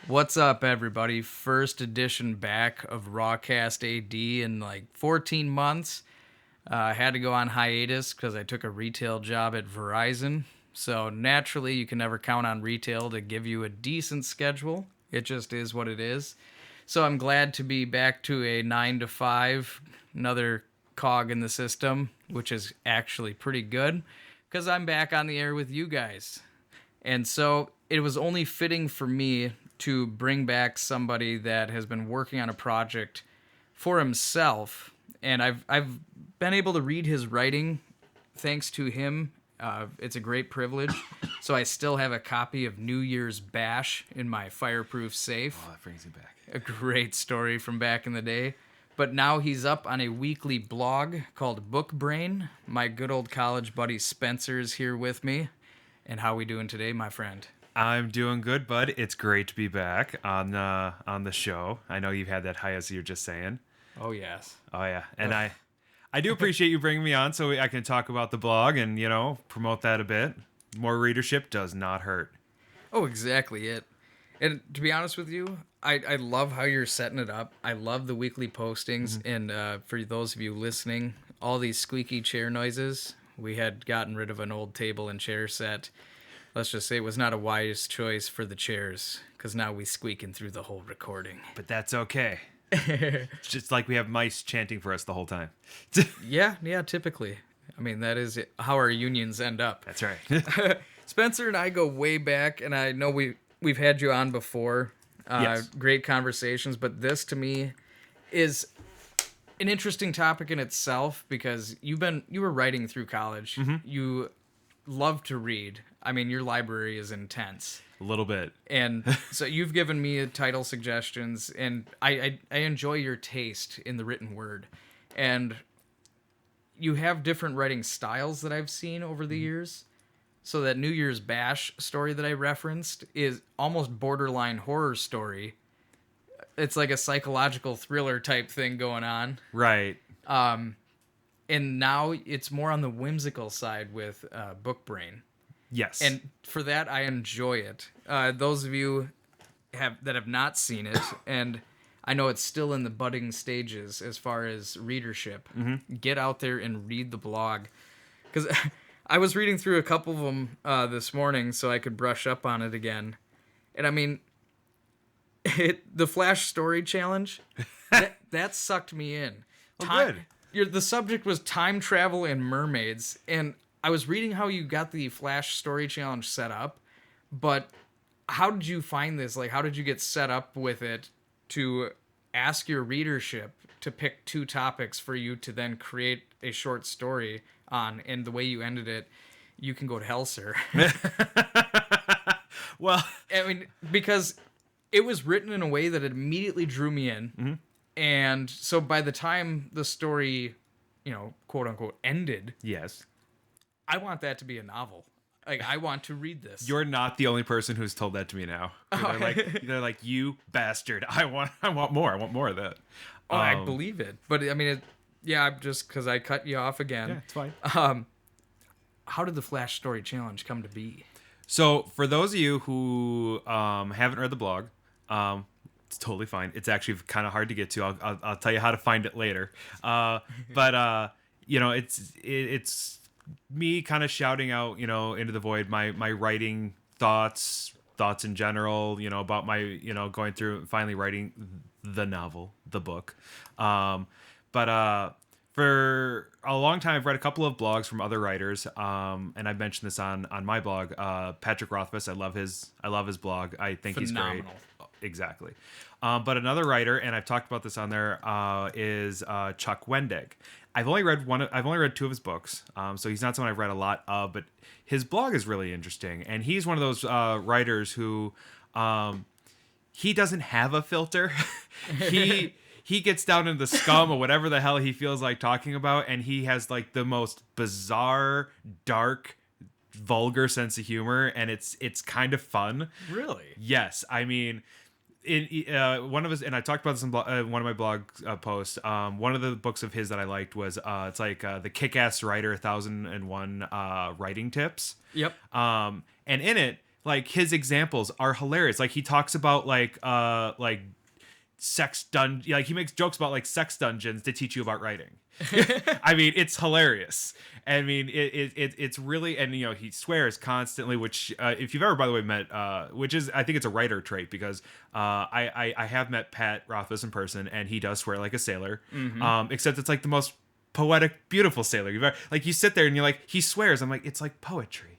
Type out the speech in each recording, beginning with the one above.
What's up, everybody? First edition back of Rawcast A.D. in like 14 months. I had to go on hiatus because I took a retail job at Verizon. So naturally, you can never count on retail to give you a decent schedule. It just is what it is. So I'm glad to be back to a 9 to 5, another cog in the system, which is actually pretty good because I'm back on the air with you guys. And so it was only fitting for me to bring back somebody that has been working on a project for himself. And I've been able to read his writing thanks to him. It's a great privilege. So I still have a copy of New Year's Bash in my fireproof safe. Oh, that brings me back. A great story from back in the day. But now he's up on a weekly blog called Bookbrain. My good old college buddy Spencer is here with me. And how we doing today, my friend? I'm doing good, bud. It's great to be back on the show. I know you've had that hiatus you're just saying. Oh, yes. Oh yeah, and I do appreciate you bringing me on so I can talk about the blog and promote that a bit. More readership does not hurt. Oh, exactly it. And to be honest with you, I love how you're setting it up. I love the weekly postings. Mm-hmm. And for those of you listening, all these squeaky chair noises, we had gotten rid of an old table and chair set. Let's just say it was not a wise choice for the chairs, because now we squeaking through the whole recording. But that's okay. It's just like we have mice chanting for us the whole time. Yeah, typically. I mean, that is how our unions end up. That's right. Spencer and I go way back, and I know we've had you on before. Yes. Great conversations, but this to me is an interesting topic in itself because you were writing through college. Mm-hmm. You love to read. I mean, your library is intense. A little bit. And so you've given me title suggestions, and I enjoy your taste in the written word. And you have different writing styles that I've seen over the years. So that New Year's Bash story that I referenced is almost borderline horror story. It's like a psychological thriller type thing going on. Right. And now it's more on the whimsical side with Bookbrain. Yes. And for that, I enjoy it. Those of you that have not seen it, and I know it's still in the budding stages as far as readership, get out there and read the blog. Because I was reading through a couple of them this morning so I could brush up on it again. And I mean, the Flash Story Challenge, that sucked me in. Good. The subject was time travel and mermaids, and I was reading how you got the Flash Story Challenge set up, but how did you find this? Like, how did you get set up with it to ask your readership to pick two topics for you to then create a short story on? And the way you ended it, you can go to hell, sir. Well, I mean, because it was written in a way that it immediately drew me in. Mm-hmm. And so by the time the story, quote unquote, ended. Yes. I want that to be a novel. Like, I want to read this. You're not the only person who's told that to me now. They're like, you bastard. I want more. I want more of that. Oh, I believe it. But I mean, just because I cut you off again. Yeah, it's fine. How did the Flash Story Challenge come to be? So for those of you who haven't read the blog, it's totally fine. It's actually kind of hard to get to. I'll tell you how to find it later. But it's me kind of shouting out, into the void, my writing thoughts in general, about my, going through and finally writing the novel, the book. But for a long time, I've read a couple of blogs from other writers. And I've mentioned this on my blog, Patrick Rothfuss. I love his blog. I think Phenomenal. He's great. Exactly. But another writer, and I've talked about this on there, is Chuck Wendig. I've only read two of his books, so he's not someone I've read a lot of, but his blog is really interesting, and he's one of those writers who he doesn't have a filter. He gets down into the scum of whatever the hell he feels like talking about, and he has like the most bizarre, dark, vulgar sense of humor, and it's kind of fun. Really? Yes, I mean. One of his, and I talked about this in one of my blog posts. One of the books of his that I liked was it's like the Kick-Ass Writer 1001 Writing Tips. Yep. And in it, like his examples are hilarious. Like he talks about like sex like he makes jokes about like sex dungeons to teach you about writing. I mean, it's hilarious. I mean, it's really, and you know, he swears constantly, which if you've ever, by the way, met which is, I think it's a writer trait, because I have met Pat Rothfuss in person, and he does swear like a sailor. Except it's like the most poetic, beautiful sailor you've ever, like, you sit there and you're like, he swears, I'm like, it's like poetry.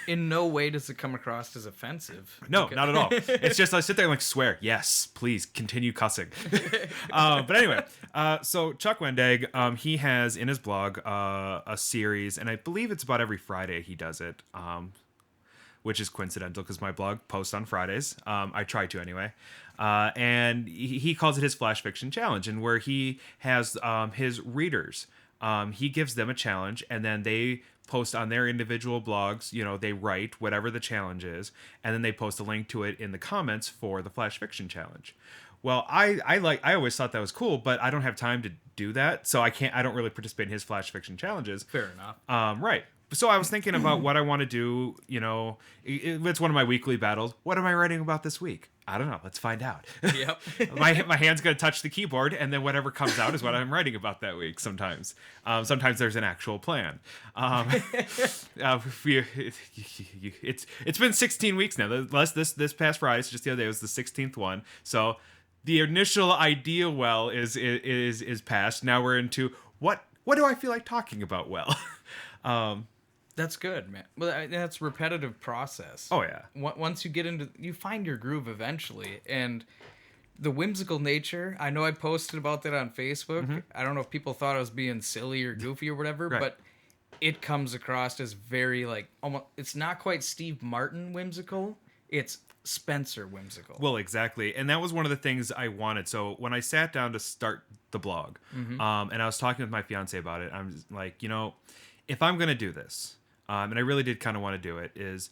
In no way does it come across as offensive. No, not at all. It's just I sit there and like, swear, yes, please continue cussing. But anyway, so Chuck Wendig, he has in his blog a series, and I believe it's about every Friday he does it, which is coincidental because my blog posts on Fridays. I try to anyway. And he calls it his Flash Fiction Challenge, and where he has his readers, he gives them a challenge, and then they post on their individual blogs, you know, they write whatever the challenge is, and then they post a link to it in the comments for the Flash Fiction Challenge. Well, I always thought that was cool, but I don't have time to do that, so I don't really participate in his Flash Fiction challenges. Fair enough. Right. So I was thinking about what I want to do, you know, it's one of my weekly battles. What am I writing about this week? I don't know. Let's find out. Yep. my hand's going to touch the keyboard, and then whatever comes out is what I'm writing about that week sometimes. Sometimes there's an actual plan. It's been 16 weeks now. This past Friday, just the other day, was the 16th one. So the initial idea well is past. Now we're into what do I feel like talking about well? That's good, man. Well, that's repetitive process. Oh yeah. Once you get into, you find your groove eventually, and the whimsical nature. I know I posted about that on Facebook. Mm-hmm. I don't know if people thought I was being silly or goofy or whatever, Right. but it comes across as very like almost. It's not quite Steve Martin whimsical. It's Spencer whimsical. Well, exactly. And that was one of the things I wanted. So when I sat down to start the blog, and I was talking with my fiance about it, I'm like, you know, if I'm going to do this, and I really did kind of want to do it, is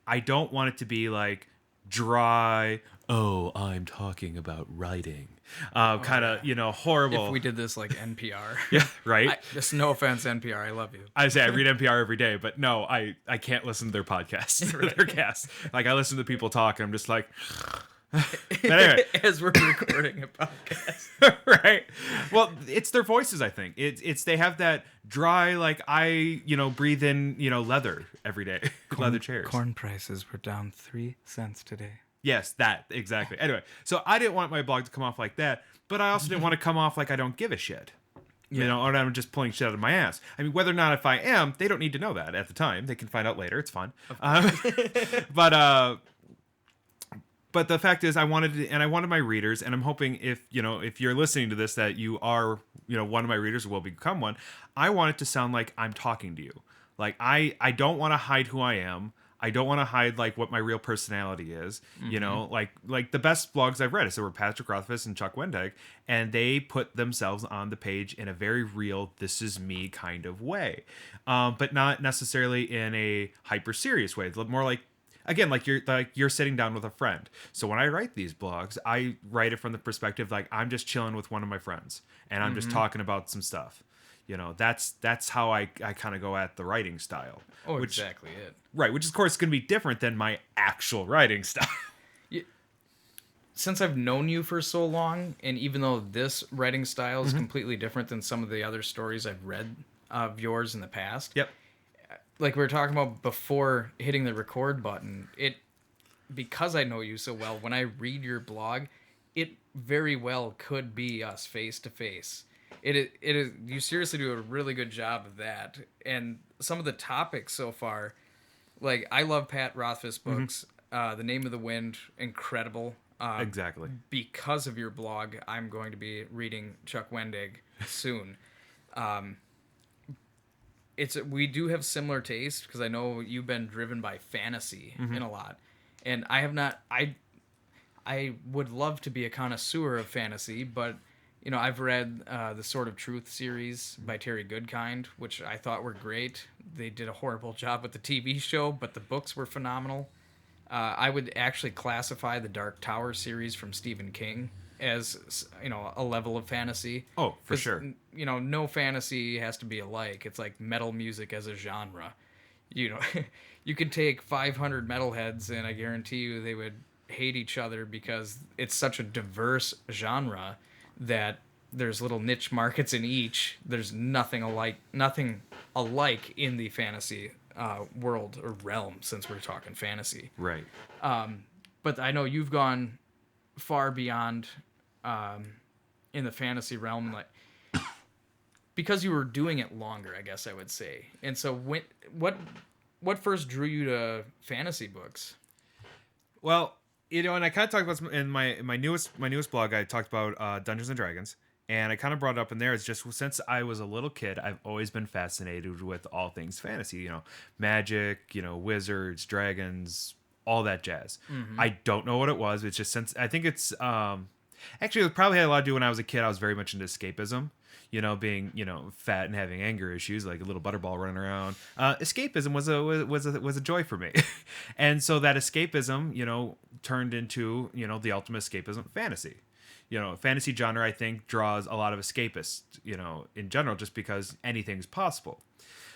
I don't want it to be like dry, oh, I'm talking about writing, kind of, you know, horrible. If we did this like NPR. Yeah, right? Just no offense, NPR. I love you. I say I read NPR every day, but no, I can't listen to their podcasts or their casts. Like, I listen to people talk, and I'm just like... But anyway. As we're recording a podcast. Right. Well, it's their voices, I think. It's they have that dry, like, I, you know, breathe in, you know, leather every day. Leather chairs. Corn prices were down 3 cents today. Yes, that, exactly. Anyway, so I didn't want my blog to come off like that, but I also didn't want to come off like I don't give a shit. You know, or I'm just pulling shit out of my ass. I mean, whether or not if I am, they don't need to know that at the time. They can find out later. It's fun. But the fact is, I wanted my readers, and I'm hoping if you're listening to this, that you are, you know, one of my readers, or will become one. I want it to sound like I'm talking to you. Like, I don't want to hide who I am. I don't want to hide like what my real personality is. You know, like the best blogs I've read is there were Patrick Rothfuss and Chuck Wendig, and they put themselves on the page in a very real, this is me kind of way, but not necessarily in a hyper serious way. More like, again, like you're sitting down with a friend. So when I write these blogs, I write it from the perspective like I'm just chilling with one of my friends, and I'm just talking about some stuff. You know, that's how I kind of go at the writing style. Oh, exactly it. Right, which of course is going to be different than my actual writing style. Since I've known you for so long, and even though this writing style is completely different than some of the other stories I've read of yours in the past. Yep. Like we were talking about before hitting the record button, because I know you so well, when I read your blog, it very well could be us face to face. It is. You seriously do a really good job of that, and some of the topics so far, like I love Pat Rothfuss books. The Name of the Wind, incredible. Exactly. Because of your blog, I'm going to be reading Chuck Wendig soon. We do have similar taste, because I know you've been driven by fantasy in a lot, and I have not. I would love to be a connoisseur of fantasy, but you know, I've read the Sword of Truth series by Terry Goodkind, which I thought were great. They did a horrible job with the TV show, but the books were phenomenal. I would actually classify the Dark Tower series from Stephen King as, you know, a level of fantasy. Oh, for sure. You know, no fantasy has to be alike. It's like metal music as a genre. you know, you could take 500 metalheads and I guarantee you they would hate each other because it's such a diverse genre that there's little niche markets in each. There's nothing alike in the fantasy world or realm, since we're talking fantasy. Right. But I know you've gone far beyond in the fantasy realm, like because you were doing it longer, I guess I would say. And so what first drew you to fantasy books? Well, and I kind of talked about this in my newest blog. I talked about Dungeons and Dragons, and I kind of brought it up in there. It's just since I was a little kid, I've always been fascinated with all things fantasy. Magic, wizards, dragons, all that jazz. Mm-hmm. I don't know what it was. It's just since I think it's actually it probably had a lot to do when I was a kid. I was very much into escapism. Being fat and having anger issues, like a little butterball running around. Escapism was a joy for me, and so that escapism, turned into the ultimate escapism, fantasy. Fantasy genre I think draws a lot of escapists, in general, just because anything's possible.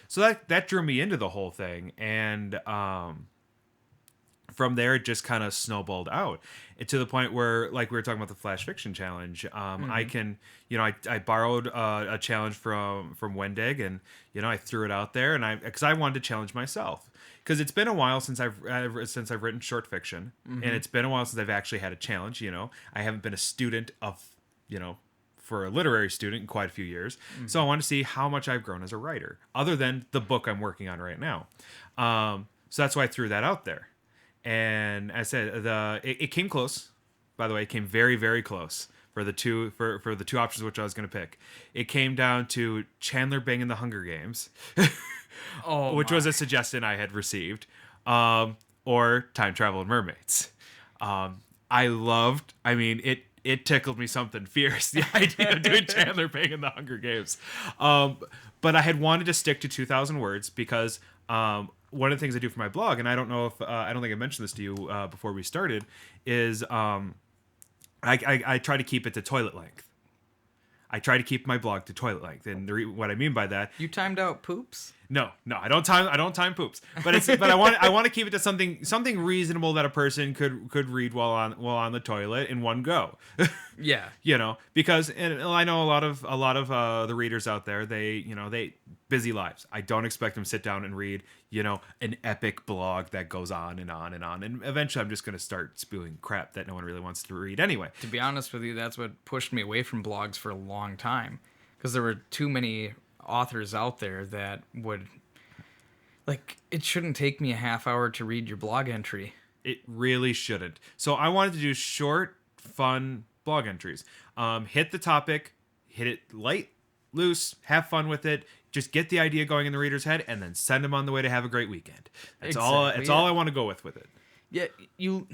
So that drew me into the whole thing, and from there it just kind of snowballed out to the point where, like we were talking about the Flash Fiction Challenge, I can, I borrowed a challenge from Wendig, and I threw it out there, and because I wanted to challenge myself, because it's been a while since I've written short fiction, and it's been a while since I've actually had a challenge. I haven't been a student of for a literary student in quite a few years, so I wanted to see how much I've grown as a writer, other than the book I'm working on right now. So that's why I threw that out there. And I said it came close. By the way, it came very, very close for the two options which I was going to pick. It came down to Chandler Bing in the Hunger Games, which was a suggestion I had received, or Time Travel and Mermaids. It tickled me something fierce, the idea of doing Chandler Bing in the Hunger Games. But I had wanted to stick to 2,000 words because one of the things I do for my blog, and I don't know if I don't think I mentioned this to you before we started, is I try to keep it to toilet length. I try to keep my blog to toilet length, and what I mean by that, you timed out poops? No, I don't time poops, but I want to keep it to something reasonable that a person could read while on the toilet in one go. Yeah, because, and I know a lot of the readers out there, they busy lives. I don't expect them to sit down and read an epic blog that goes on and on and on, and eventually I'm just going to start spewing crap that no one really wants to read anyway. To be honest with you, that's what pushed me away from blogs for a long time, because there were too many authors out there that would, like, it shouldn't take me a half hour to read your blog entry. It really shouldn't. So I wanted to do short, fun blog entries. Hit the topic, hit it light, loose, have fun with it. Just get the idea going in the reader's head, and then send them on the way to have a great weekend. That's all. That's all I want to go with it. Yeah, you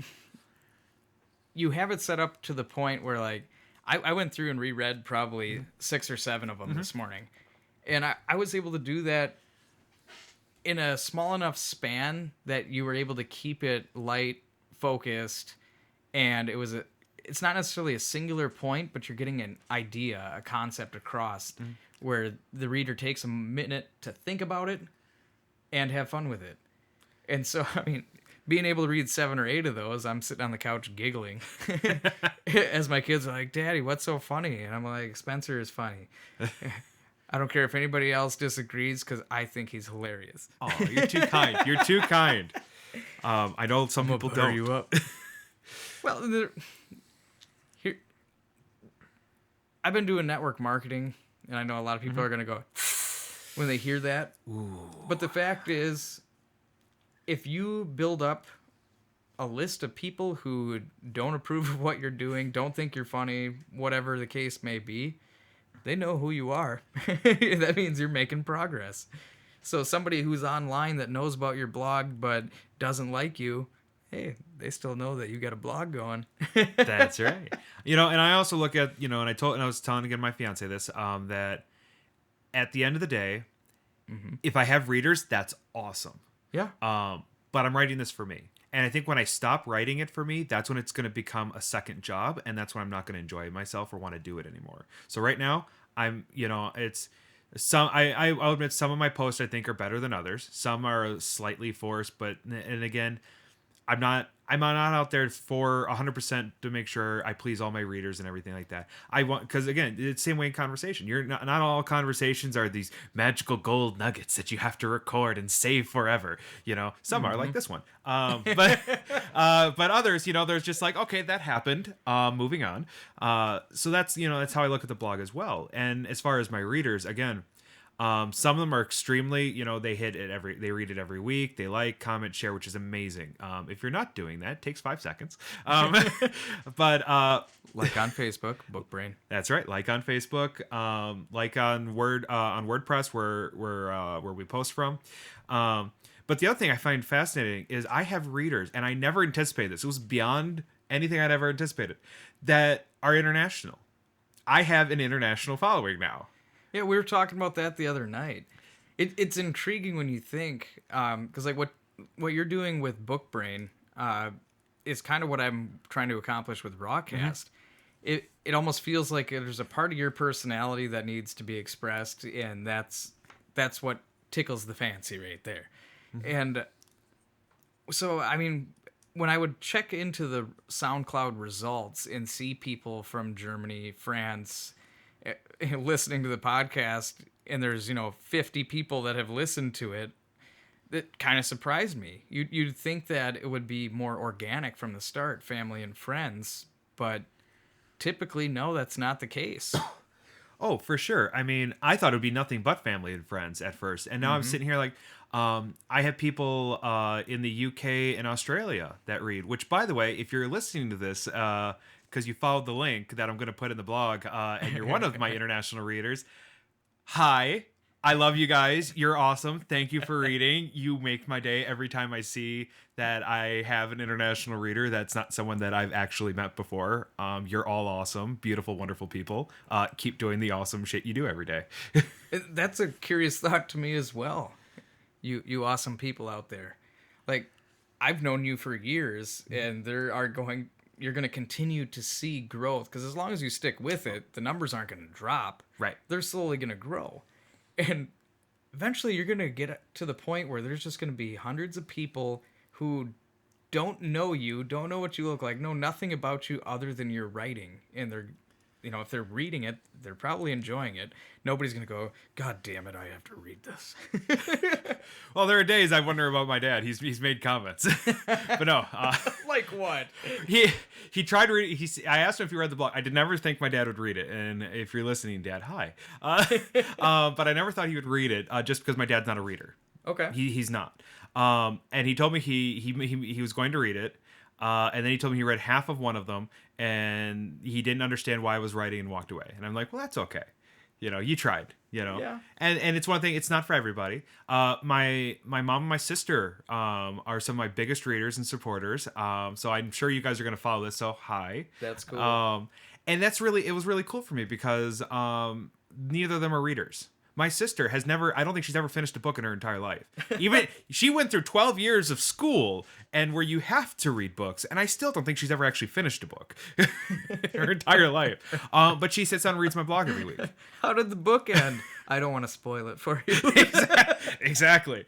have it set up to the point where, like, I went through and reread probably 6 or 7 of them this morning. And I was able to do that in a small enough span that you were able to keep it light, focused, and it's not necessarily a singular point, but you're getting an idea, a concept across, where the reader takes a minute to think about it and have fun with it. And so, being able to read 7 or 8 of those, I'm sitting on the couch giggling as my kids are like, "Daddy, what's so funny?" And I'm like, "Spencer is funny." I don't care if anybody else disagrees, because I think he's hilarious. Oh, you're too kind. You're too kind. I know some people don't. You up. Well, here, I've been doing network marketing, and I know a lot of people are going to go when they hear that. Ooh. But the fact is, if you build up a list of people who don't approve of what you're doing, don't think you're funny, whatever the case may be, they know who you are. That means you're making progress. So somebody who's online that knows about your blog but doesn't like you, hey, they still know that you got a blog going. That's right. And I also look at, and I was telling again my fiance this, that at the end of the day, if I have readers, that's awesome. Yeah. But I'm writing this for me. And I think when I stop writing it for me, that's when it's going to become a second job, and that's when I'm not going to enjoy myself or want to do it anymore. So right now, I'm, it's I'll admit some of my posts I think are better than others. Some are slightly forced, but and again, I'm not out there for 100% to make sure I please all my readers and everything like that. I want, because again, it's the same way in conversation. You're not all conversations are these magical gold nuggets that you have to record and save forever. You know, some are like this one. But but others, you know, there's just like, okay, that happened. Moving on. So that's, you know, that's how I look at the blog as well. And as far as my readers, again, some of them are extremely, you know, they read it every week. They like, comment, share, which is amazing. If you're not doing that, it takes 5 seconds. But Like on Facebook, Bookbrain. that's right. Like on Facebook, like on WordPress, where we post from. But the other thing I find fascinating is I have readers, and I never anticipated this. It was beyond anything I'd ever anticipated, that are international. I have an international following now. Yeah, we were talking about that the other night. It's intriguing when you think, because like what you're doing with Bookbrain is kind of what I'm trying to accomplish with Rawcast. It almost feels like there's a part of your personality that needs to be expressed, and that's what tickles the fancy right there. And so, I mean, when I would check into the SoundCloud results and see people from Germany, France, listening to the podcast, and there's, you know, 50 people that have listened to it, that kind of surprised me. You'd think that it would be more organic from the start, family and friends, but typically, no, that's not the case. Oh, for sure. I mean, I thought it would be nothing but family and friends at first. And now I'm sitting here like, I have people in the UK and Australia that read, which, by the way, if you're listening to this, because you followed the link that I'm going to put in the blog, and you're one of my international readers, hi. I love you guys. You're awesome. Thank you for reading. You make my day every time I see that I have an international reader that's not someone that I've actually met before. You're all awesome, beautiful, wonderful people. Keep doing the awesome shit you do every day. That's a curious thought to me as well. You awesome people out there. Like, I've known you for years, and you're going to continue to see growth, because as long as you stick with it, the numbers aren't going to drop. Right. They're slowly going to grow. And eventually you're going to get to the point where there's just going to be hundreds of people who don't know you, don't know what you look like, know nothing about you other than your writing. And they're, you know, if they're reading it, they're probably enjoying it. Nobody's going to go, God damn it, I have to read this. Well, there are days I wonder about my dad. He's made comments. But no. Like what? He tried reading. I asked him if he read the blog. I did never think my dad would read it. And if you're listening, Dad, hi. But I never thought he would read it, just because my dad's not a reader. Okay. He's not. And he told me he was going to read it. And then he told me he read half of one of them, and he didn't understand why I was writing and walked away. And I'm like, well, that's okay. You know, you tried, you know. Yeah. And it's one thing, it's not for everybody. My mom and my sister are some of my biggest readers and supporters. So I'm sure you guys are going to follow this. So hi. That's cool. And it was really cool for me because neither of them are readers. My sister I don't think she's ever finished a book in her entire life. Even she went through 12 years of school and where you have to read books. And I still don't think she's ever actually finished a book her entire life. But she sits down and reads my blog every week. How did the book end? I don't want to spoil it for you. Exactly.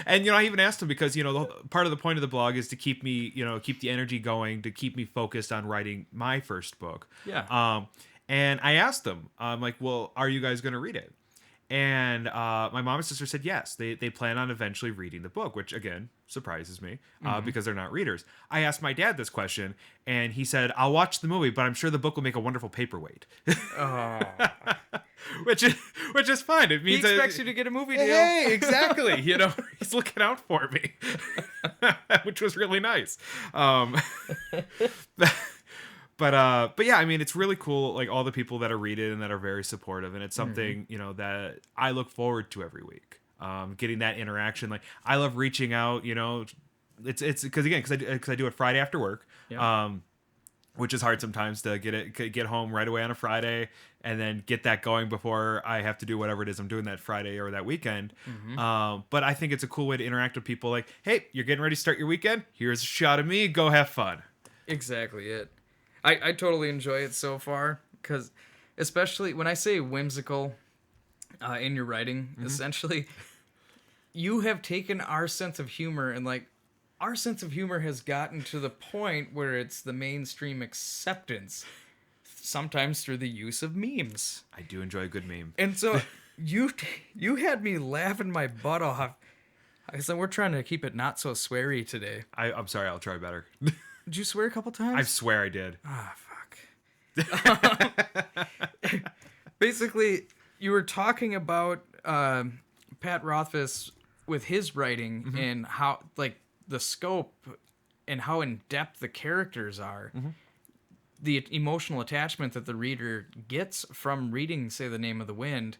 And, you know, I even asked him because, you know, part of the point of the blog is to keep me, you know, keep the energy going, to keep me focused on writing my first book. Yeah. And I asked them, I'm like, well, are you guys going to read it? And my mom and sister said yes. They plan on eventually reading the book, which, again, surprises me because they're not readers. I asked my dad this question, and he said, I'll watch the movie, but I'm sure the book will make a wonderful paperweight. Oh. which is fine. It means He expects you to get a movie deal. Hey, exactly. You know, he's looking out for me, which was really nice. But yeah, I mean, it's really cool, like all the people that are reading and that are very supportive, and it's something, you know, that I look forward to every week. Getting that interaction, like I love reaching out, you know, it's because I do it Friday after work, which is hard sometimes to get home right away on a Friday and then get that going before I have to do whatever it is I'm doing that Friday or that weekend. But I think it's a cool way to interact with people. Like, hey, you're getting ready to start your weekend. Here's a shot of me. Go have fun. Exactly it. I totally enjoy it so far, because especially when I say whimsical, in your writing, essentially. You have taken our sense of humor and like our sense of humor has gotten to the point where it's the mainstream acceptance, sometimes through the use of memes. I do enjoy a good meme. And so you had me laughing my butt off. I said we're trying to keep it not so sweary today. I'm sorry, I'll try better. Did you swear a couple times? I swear I did. Ah, fuck. Basically, you were talking about Pat Rothfuss with his writing and how, like, the scope and how in depth the characters are. The emotional attachment that the reader gets from reading, say, The Name of the Wind,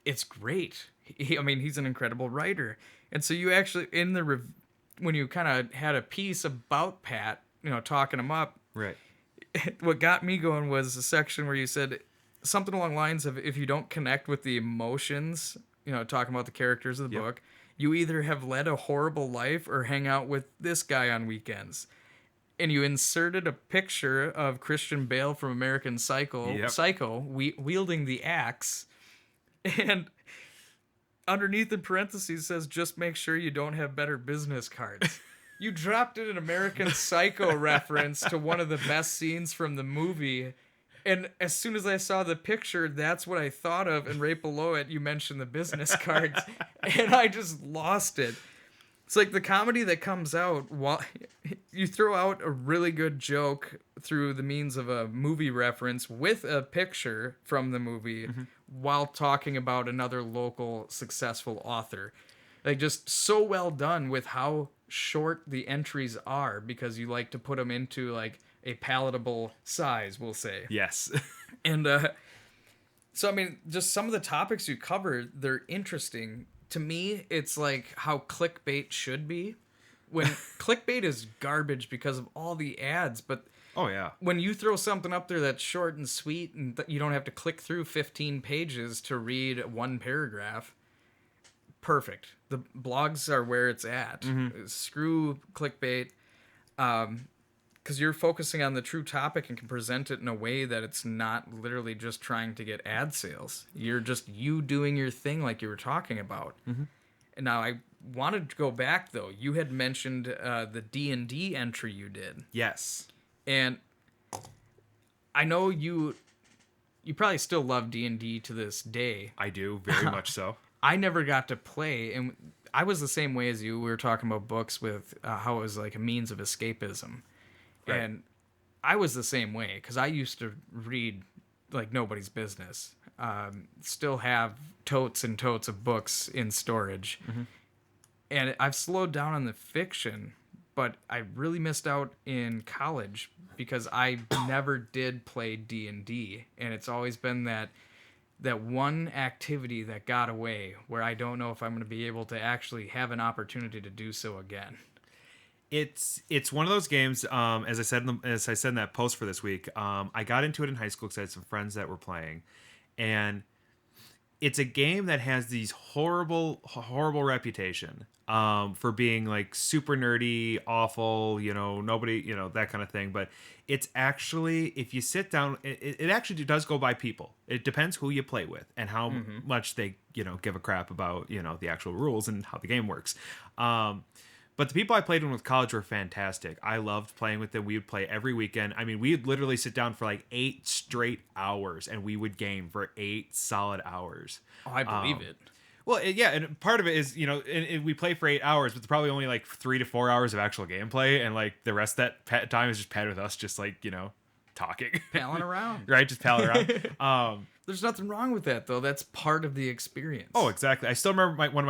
it's great. He's an incredible writer. And so you actually, in the when you kind of had a piece about Pat, talking him up, Right. what got me going was a section where you said something along the lines of, if you don't connect with the emotions, talking about the characters of the book, you either have led a horrible life or hang out with this guy on weekends. And you inserted a picture of Christian Bale from American Psycho wielding the axe. And underneath in parentheses says, just make sure you don't have better business cards. You dropped in an American Psycho reference to one of the best scenes from the movie. And as soon as I saw the picture, that's what I thought of. And right below it, you mentioned the business cards. And I just lost it. It's like the comedy that comes out while you throw out a really good joke through the means of a movie reference with a picture from the movie while talking about another local successful author. Like, just so well done with how short the entries are, because you like to put them into like a palatable size, we'll say. Yes. And so, just some of the topics you cover, they're interesting. To me, it's like how clickbait should be. When clickbait is garbage because of all the ads, but Oh, yeah. when you throw something up there that's short and sweet and you don't have to click through 15 pages to read one paragraph, perfect. The blogs are where it's at. Screw clickbait. Because you're focusing on the true topic and can present it in a way that it's not literally just trying to get ad sales. You're just you doing your thing like you were talking about. And now I wanted to go back, though. You had mentioned the D&D entry you did. Yes. And I know you probably still love D&D to this day. I do, very much so. I never got to play, and I was the same way as you. We were talking about books with how it was like a means of escapism. Right. And I was the same way, because I used to read like nobody's business. Still have totes and totes of books in storage. And I've slowed down on the fiction, but I really missed out in college because I never did play D&D. And it's always been that one activity that got away where I don't know if I'm going to be able to actually have an opportunity to do so again. It's one of those games. As I said in that post for this week, I got into it in high school because I had some friends that were playing, and it's a game that has these horrible reputation for being like super nerdy, awful, nobody, that kind of thing. But it's actually, if you sit down, it actually does go by people. It depends who you play with and how much they, give a crap about, the actual rules and how the game works. But the people I played with college were fantastic. I loved playing with them. We would play every weekend. we'd literally sit down for like 8 straight hours, and we would game for 8 solid hours. Oh, I believe it. Well, yeah, and part of it is, and we play for 8 hours, but it's probably only like 3 to 4 hours of actual gameplay, and like the rest of that time is just pad with us, just like, talking. Palling around. Right, just palling around. There's nothing wrong with that, though. That's part of the experience. Oh, exactly. I still remember one of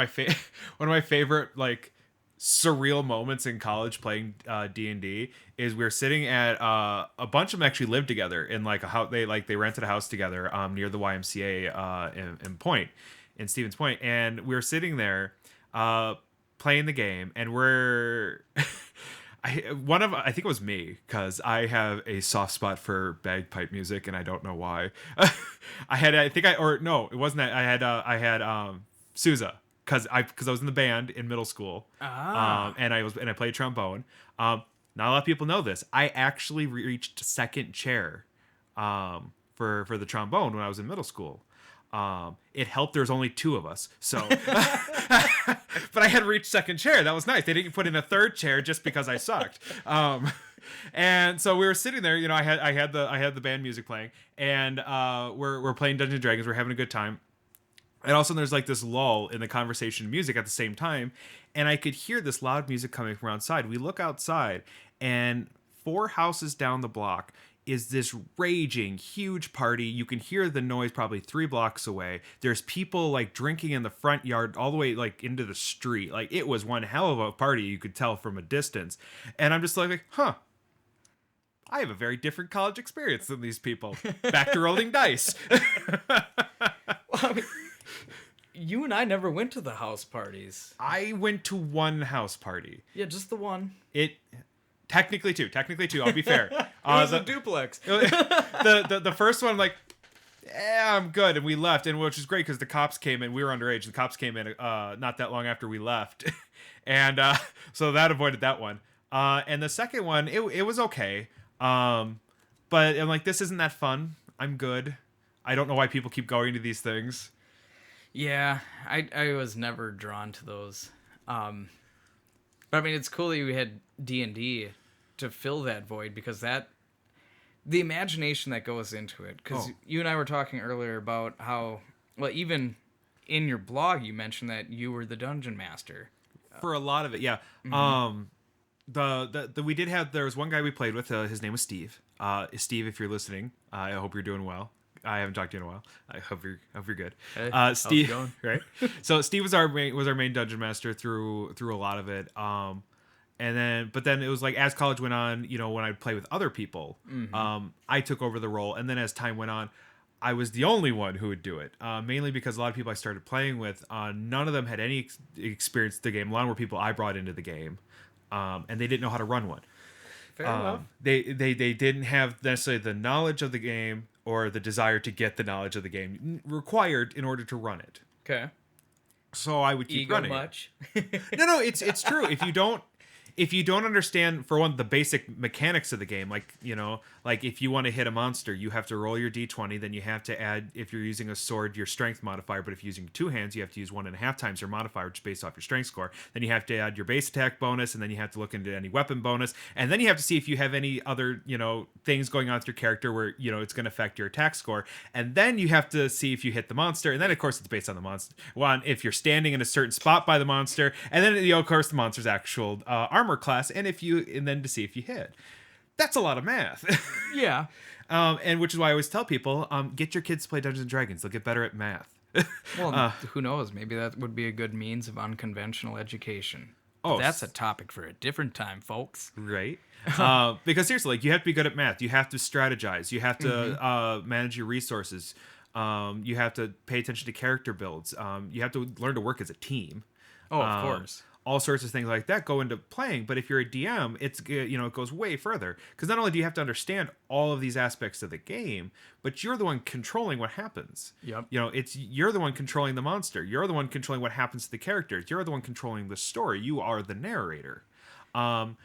my favorite, like, surreal moments in college playing D&D is we were sitting at a bunch of them actually lived together in like a house. They rented a house together near the YMCA in Stevens Point, and we were sitting there playing the game, and we're I think it was me, because I have a soft spot for bagpipe music and I don't know why. It wasn't that. I had Sousa. Because I was in the band in middle school, and I played trombone. Not a lot of people know this. I actually reached second chair for the trombone when I was in middle school. It helped there was only 2 of us, so but I had reached second chair. That was nice. They didn't put in a third chair just because I sucked. And so we were sitting there, I had the band music playing, and we're playing Dungeons and Dragons. We're having a good time. And all of a sudden there's like this lull in the conversation and music at the same time, and I could hear this loud music coming from outside. We look outside, and 4 houses down the block is this raging huge party. You can hear the noise probably 3 blocks away. There's people like drinking in the front yard all the way like into the street. Like, it was one hell of a party, you could tell from a distance. And I'm just like, I have a very different college experience than these people. Back to rolling dice. Well, I mean, you and I never went to the house parties. I went to one house party. Yeah, just the one. Technically two. I'll be fair. It was a duplex. The first one, I'm like, I'm good, and we left, and which is great because the cops came in. We were underage. The cops came in not that long after we left, and so that avoided that one. And the second one, it was okay, but I'm like, this isn't that fun. I'm good. I don't know why people keep going to these things. Yeah, I was never drawn to those. But I mean, it's cool that you had D&D to fill that void, because the imagination that goes into it. Because you and I were talking earlier about how, well, even in your blog, you mentioned that you were the dungeon master. For a lot of it, yeah. Mm-hmm. We did have, there was one guy we played with, his name was Steve. Steve, if you're listening, I hope you're doing well. I haven't talked to you in a while. I hope you're good. Hey, Steve, how's it going? Right? So Steve was our main dungeon master through a lot of it. But then it was like, as college went on, when I'd play with other people, I took over the role. And then as time went on, I was the only one who would do it. Mainly because a lot of people I started playing with, none of them had any experience with the game. A lot were people I brought into the game, and they didn't know how to run one. Fair enough. They didn't have necessarily the knowledge of the game or the desire to get the knowledge of the game required in order to run it. Okay. So I would keep running. Much? No, it's true. If you don't understand, for one, the basic mechanics of the game, like if you want to hit a monster, you have to roll your d20, then you have to add, if you're using a sword, your strength modifier, but if you're using 2 hands, you have to use 1.5 times your modifier, which is based off your strength score. Then you have to add your base attack bonus, and then you have to look into any weapon bonus, and then you have to see if you have any other, things going on with your character where, it's going to affect your attack score, and then you have to see if you hit the monster, and then, of course, it's based on the monster. One, if you're standing in a certain spot by the monster, and then, of course, the monster's actual armor class, and then to see if you hit. That's a lot of math. Yeah. And which is why I always tell people, get your kids to play Dungeons and Dragons. They'll get better at math. Well, who knows? Maybe that would be a good means of unconventional education. But that's a topic for a different time, folks. Right. Because seriously, you have to be good at math. You have to strategize. You have to manage your resources. You have to pay attention to character builds. You have to learn to work as a team. Oh, of course. All sorts of things like that go into playing. But if you're a DM, it goes way further, because not only do you have to understand all of these aspects of the game, but you're the one controlling what happens. Yep. You're the one controlling the monster. You're the one controlling what happens to the characters. You're the one controlling the story. You are the narrator. And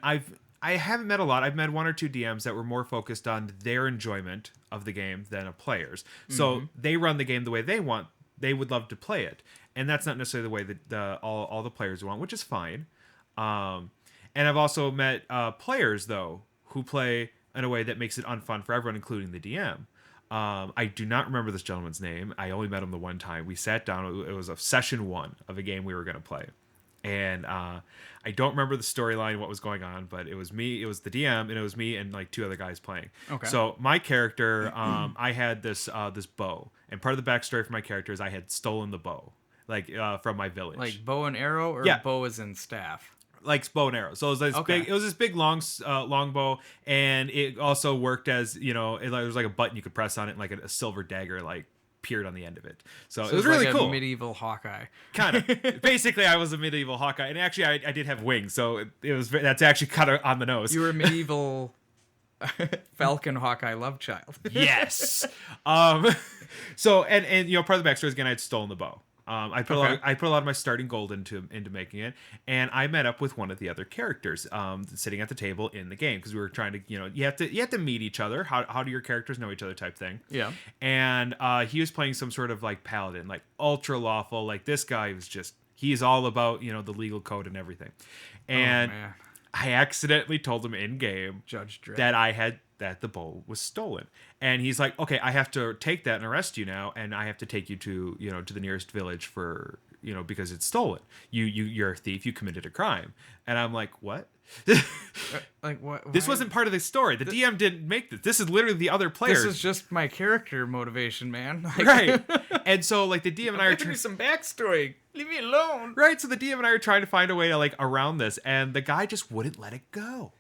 I haven't met a lot. I've met 1 or 2 DMs that were more focused on their enjoyment of the game than a player's. So they run the game the way they want. They would love to play it. And that's not necessarily the way that all the players want, which is fine. And I've also met players, though, who play in a way that makes it unfun for everyone, including the DM. I do not remember this gentleman's name. I only met him the one time. We sat down. It was a session 1 of a game we were going to play. And I don't remember the storyline, what was going on, but it was me, it was the DM, and it was me and like 2 other guys playing. Okay. So my character, I had this bow. And part of the backstory for my character is I had stolen the bow. From my village. Like bow and arrow, or bow as in staff? Like bow and arrow. So it was this big long bow, and it also worked as, there was like a button you could press on it, and like a silver dagger appeared on the end of it. So it was really like cool. A medieval Hawkeye. Kind of. Basically, I was a medieval Hawkeye, and actually I did have wings, so that's actually kind of on the nose. You were a medieval Falcon Hawkeye love child. Yes. So and part of the backstory is, again, I had stolen the bow. I put a lot of my starting gold into making it, and I met up with one of the other characters sitting at the table in the game because we were trying to, you have to meet each other. How do your characters know each other type thing? Yeah. And he was playing some sort of like paladin, like ultra lawful. Like this guy was just, he's all about the legal code and everything. And I accidentally told him in game Judge Dredd. that the bow was stolen. And he's like, okay, I have to take that and arrest you now, and I have to take you to to the nearest village for because it's stolen. You're a thief, you committed a crime. And I'm like, what? Like what? This wasn't part of the story. The DM didn't make this. This is literally the other players. This is just my character motivation, man. Like, right. And so like the DM and I are trying some backstory. Leave me alone. Right. So the DM and I are trying to find a way to like around this, and the guy just wouldn't let it go.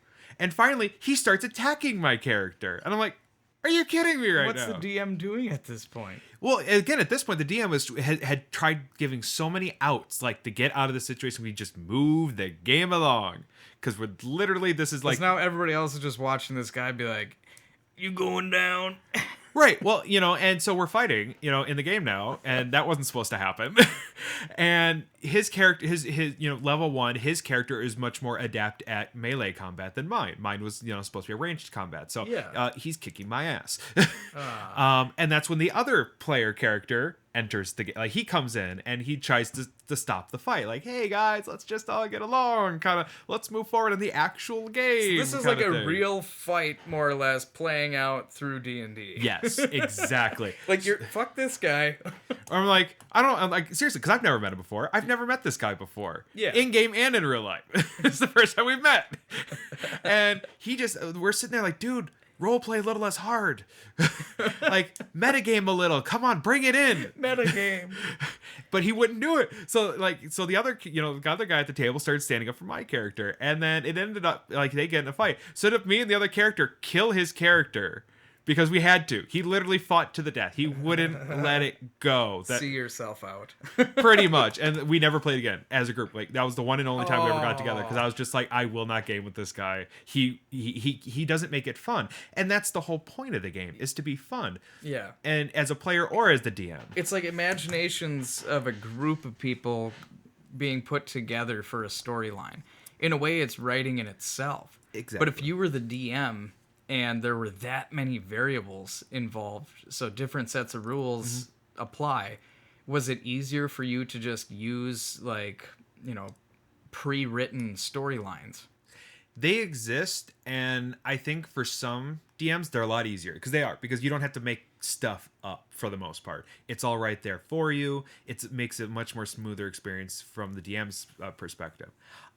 And finally, he starts attacking my character, and I'm like, "Are you kidding me right What's now?" the DM doing at this point? Well, again, at this point, the DM had tried giving so many outs, like to get out of the situation. We just move the game along because we're literally this is like now everybody else is just watching this guy be like, "You going down?" Right. Well, and so we're fighting, in the game now, and that wasn't supposed to happen. And his character, his level 1, his character is much more adept at melee combat than mine. Mine was, supposed to be a ranged combat. So he's kicking my ass. And that's when the other player character enters the game. Like he comes in and he tries to stop the fight. Like, hey guys, let's just all get along. Kind of, let's move forward in the actual game. So this is like a real fight, more or less, playing out through D&D. Yes, exactly. Like fuck this guy. I'm like, I'm like, seriously, because I've never met him before. I've never met this guy before. Yeah. In game and in real life. It's the first time we've met. And we're sitting there like, dude, role play a little less hard. Like, metagame a little. Come on, bring it in. Metagame. But he wouldn't do it. So the other guy at the table started standing up for my character. And then it ended up, like, they get in a fight. So it ended up me and the other character kill his character. Because we had to. He literally fought to the death. He wouldn't let it go. See yourself out. Pretty much. And we never played again as a group. Like that was the one and only time we ever got together. Because I was just like, I will not game with this guy. He doesn't make it fun. And that's the whole point of the game, is to be fun. Yeah. And as a player or as the DM. It's like imaginations of a group of people being put together for a storyline. In a way, it's writing in itself. Exactly. But if you were the DM and there were that many variables involved, so different sets of rules apply, was it easier for you to just use, like, pre-written storylines? They exist, and I think for some DMs, they're a lot easier. Because you don't have to make stuff up for the most part. It's all right there for you. It makes it a much more smoother experience from the DM's perspective.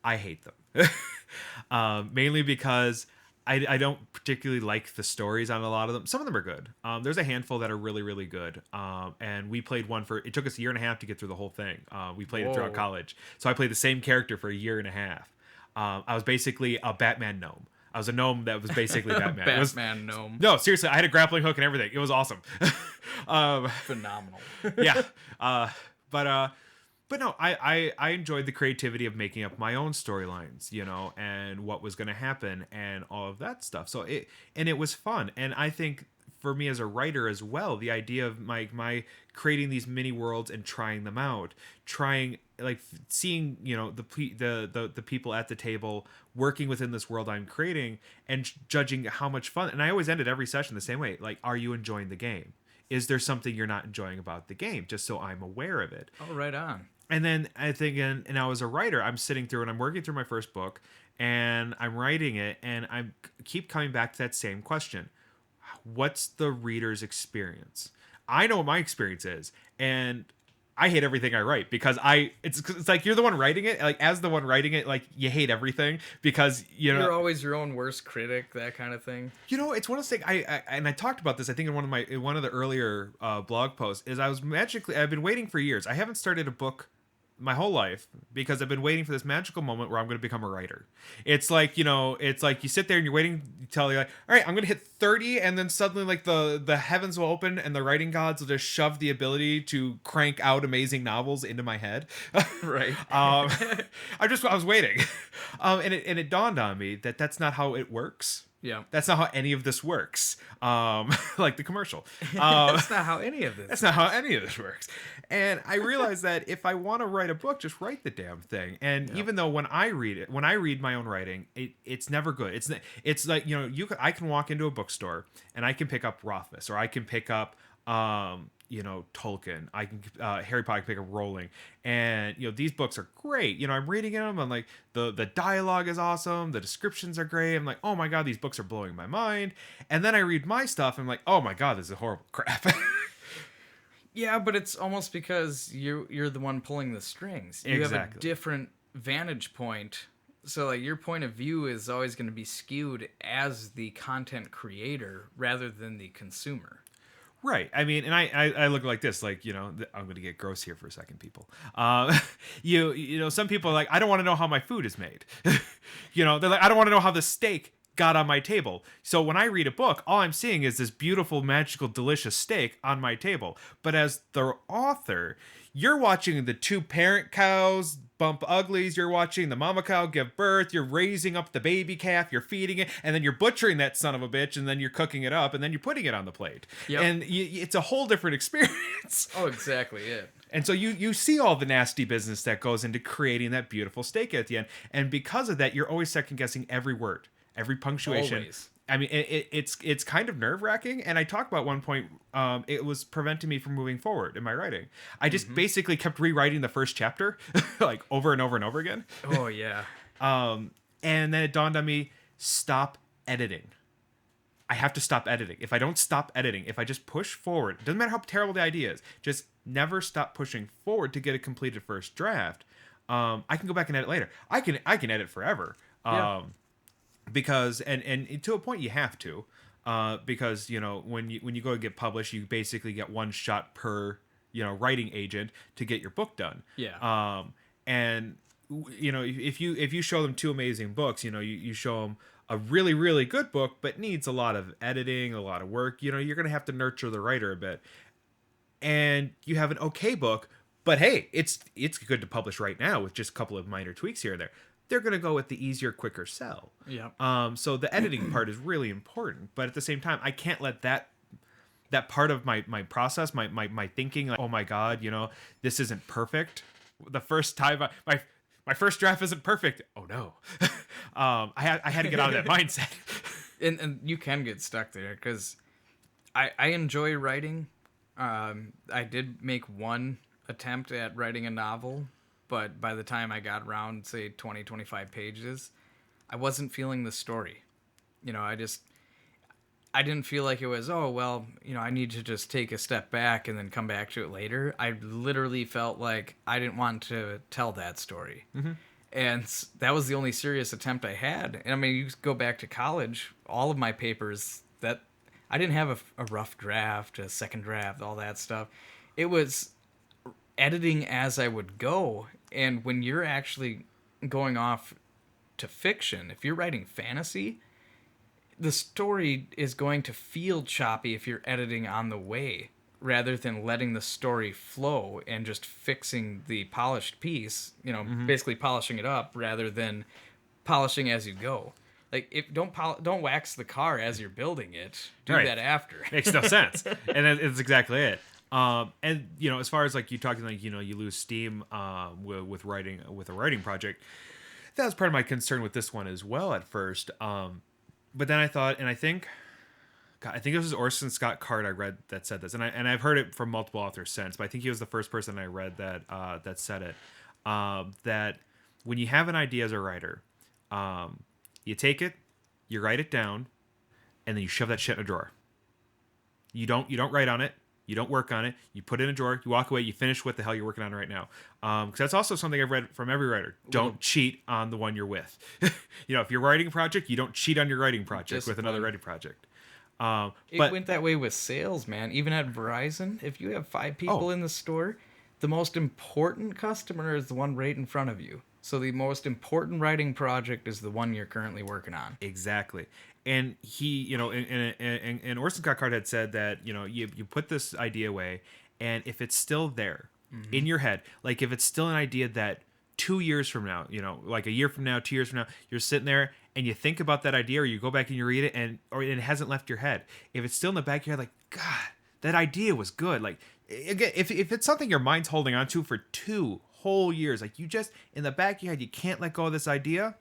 I hate them. Mainly because I don't particularly like the stories on a lot of them. Some of them are good. There's a handful that are really, really good. And we played one it took us 1.5 years to get through the whole thing. We played it throughout college. So I played the same character for 1.5 years. I was basically a Batman gnome. I was a gnome that was basically Batman. Batman gnome. No, seriously, I had a grappling hook and everything. It was awesome. Phenomenal. Yeah. But no, I enjoyed the creativity of making up my own storylines, and what was going to happen and all of that stuff. So it was fun. And I think for me as a writer as well, the idea of my creating these mini worlds and trying them out, seeing, the people at the table working within this world I'm creating and judging how much fun. And I always ended every session the same way. Like, are you enjoying the game? Is there something you're not enjoying about the game? Just so I'm aware of it. Oh, right on. And then I think, and now as a writer, I'm sitting through and I'm working through my first book and I'm writing it, and I keep coming back to that same question. What's the reader's experience? I know what my experience is, and I hate everything I write because it's like you're the one writing it. Like, as the one writing it, like, you hate everything because you're always your own worst critic, that kind of thing. It's one of those things. I talked about this, I think, in one of the earlier blog posts. I've been waiting for years. I haven't started a book my whole life because I've been waiting for this magical moment where I'm going to become a writer. It's like, it's like you sit there and you're waiting until you're like, all right, I'm going to hit 30, and then suddenly, like, the heavens will open and the writing gods will just shove the ability to crank out amazing novels into my head. Right. I was waiting. And it dawned on me that that's not how it works. Yeah. That's not how any of this works. Like the commercial. That's not how any of this. That's not how any of this works. And I realized that if I want to write a book, just write the damn thing. And even though when I read my own writing, it's never good. It's like, I can walk into a bookstore and I can pick up Rothfuss, or I can pick up Tolkien. I can Harry Potter, pick up Rowling, and these books are great. I'm reading them. I'm like, the dialogue is awesome. The descriptions are great. I'm like, oh my god, these books are blowing my mind. And then I read my stuff. And I'm like, oh my god, this is horrible crap. Yeah, but it's almost because you're the one pulling the strings. You have a different vantage point. So like your point of view is always going to be skewed as the content creator rather than the consumer. Right. I mean, and I look like this, like, I'm going to get gross here for a second, people. Some people are like, I don't want to know how my food is made. They're like, I don't want to know how the steak got on my table. So when I read a book, all I'm seeing is this beautiful, magical, delicious steak on my table. But as the author, you're watching the two parent cows bump uglies. You're watching the mama cow give birth. You're raising up the baby calf. You're feeding it. And then you're butchering that son of a bitch. And then you're cooking it up. And then you're putting it on the plate. Yep. And it's a whole different experience. Oh, exactly it. And so you see all the nasty business that goes into creating that beautiful steak at the end. And because of that, you're always second guessing every word, every punctuation. Always. I mean, it's kind of nerve-wracking, and I talked about one point, it was preventing me from moving forward in my writing. I just basically kept rewriting the first chapter, like over and over and over again. Oh, yeah. And then it dawned on me, stop editing. I have to stop editing. If I don't stop editing, if I just push forward, it doesn't matter how terrible the idea is, just never stop pushing forward to get a completed first draft. I can go back and edit later. I can edit forever. Yeah. Because and to a point you have to, because when you go to get published, you basically get one shot per writing agent to get your book done. Yeah. And if you show them two amazing books, you show them a really, really good book, but needs a lot of editing, a lot of work. You're gonna have to nurture the writer a bit. And you have an okay book, but hey, it's good to publish right now with just a couple of minor tweaks here and there. They're going to go with the easier, quicker sell. Yeah. So the editing part is really important, but at the same time, I can't let that part of my process, my thinking, like, oh my god, this isn't perfect. The first time my first draft isn't perfect. Oh no. I had to get out of that mindset. And you can get stuck there because I enjoy writing. I did make one attempt at writing a novel. But by the time I got around, say, 20, 25 pages, I wasn't feeling the story. I didn't feel like it was, I need to just take a step back and then come back to it later. I literally felt like I didn't want to tell that story. Mm-hmm. And that was the only serious attempt I had. And I mean, you go back to college, all of my papers, that I didn't have a rough draft, a second draft, all that stuff. It was editing as I would go. And when you're actually going off to fiction, if you're writing fantasy, the story is going to feel choppy if you're editing on the way rather than letting the story flow and just fixing the polished piece, basically polishing it up rather than polishing as you go. Like, don't wax the car as you're building it. Do that after. Makes no sense. And it's exactly it. And as far as like you talking, like you lose steam with writing with a writing project, that was part of my concern with this one as well at first. But then I thought, and I think it was Orson Scott Card I read that said this, and I've heard it from multiple authors since, but I think he was the first person I read that said it. That when you have an idea as a writer, you take it, you write it down, and then you shove that shit in a drawer. You don't write on it. You don't work on it. You put it in a drawer. You walk away. You finish what the hell you're working on right now. Because that's also something I've read from every writer. Don't cheat on the one you're with. If you're writing a project, you don't cheat on your writing project with another writing project. It went that way with sales, man. Even at Verizon, if you have 5 people in the store, the most important customer is the one right in front of you. So the most important writing project is the one you're currently working on. Exactly. And he, and Orson Scott Card had said that, you put this idea away, and if it's still there in your head, like if it's still an idea that 2 years from now, like a year from now, 2 years from now, you're sitting there and you think about that idea, or you go back and you read it, or it hasn't left your head. If it's still in the back of your head, like, God, that idea was good. Like, again, if it's something your mind's holding on to for 2 whole years, like you just in the back of your head, you can't let go of this idea.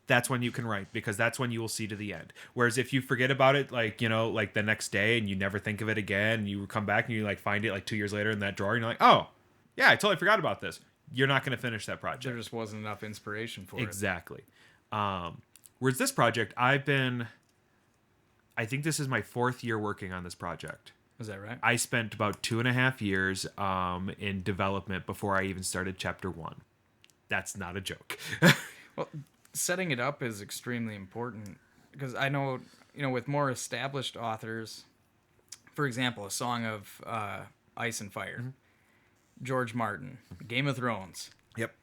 That's when you can write, because that's when you will see to the end. Whereas if you forget about it, like, you know, like the next day, and you never think of it again, and you come back and you like find it like 2 years later in that drawer, and you're like, oh yeah, I totally forgot about this. You're not going to finish that project. There just wasn't enough inspiration for it. Exactly. Whereas this project, I think this is my 4th year working on this project. Is that right? I spent about 2.5 years in development before I even started chapter 1. That's not a joke. Well, setting it up is extremely important, because I know, you know, with more established authors, for example, A Song of Ice and Fire, George Martin, Game of Thrones. Yep.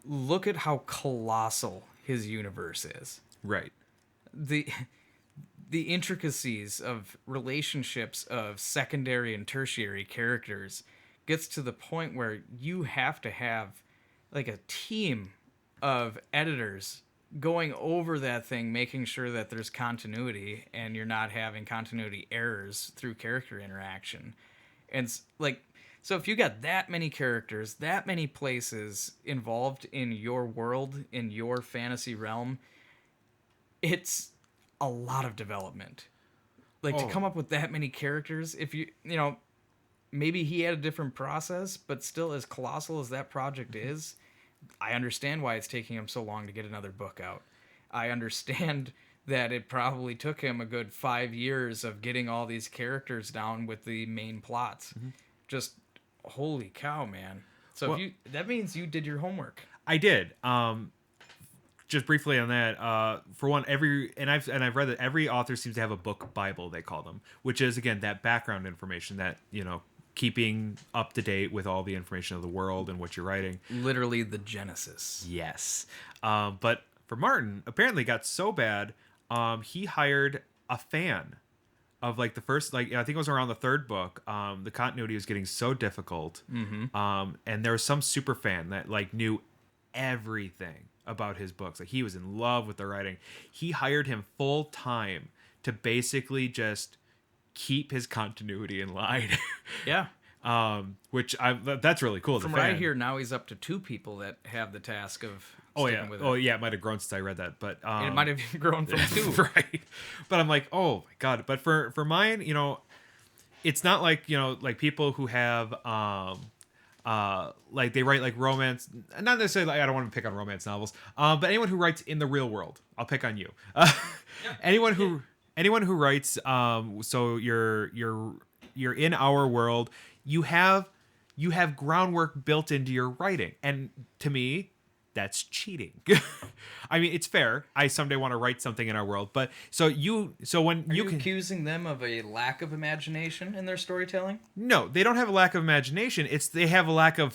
Look at how colossal his universe is. Right. The intricacies of relationships of secondary and tertiary characters gets to the point where you have to have like a team of editors going over that thing, making sure that there's continuity and you're not having continuity errors through character interaction. And like, so if you got that many characters, that many places involved in your world, in your fantasy realm, it's a lot of development. Like, to come up with that many characters, if you know, maybe he had a different process, but still, as colossal as that project is, I understand why it's taking him so long to get another book out. I understand that it probably took him a good 5 years of getting all these characters down with the main plots. Just, holy cow, man. So well, that means you did your homework. I did. Just briefly on that, for one, I've read that every author seems to have a book Bible, they call them, which is, again, that background information, that, you know, keeping up to date with all the information of the world and what you're writing. Literally the Genesis. Yes. But for Martin, apparently got so bad, he hired a fan of like the first, like, I think it was around the 3rd book. The continuity was getting so difficult. And there was some super fan that like knew everything about his books. Like, he was in love with the writing. He hired him full time to basically just keep his continuity in line. Yeah. That's really cool. From what I hear, now he's up to 2 people that have the task of sticking with it. Oh yeah, it might have grown since I read that, but and it might have even grown from 2. Right. But I'm like, oh my God. But for mine, you know, it's not like, you know, like people who have like they write like romance, not necessarily, like, I don't want to pick on romance novels, but anyone who writes in the real world, I'll pick on you. Anyone who writes, so you're in our world, you have groundwork built into your writing, and to me, that's cheating. I mean, it's fair. I someday want to write something in our world, but Are you accusing them of a lack of imagination in their storytelling? No, they don't have a lack of imagination. They have a lack of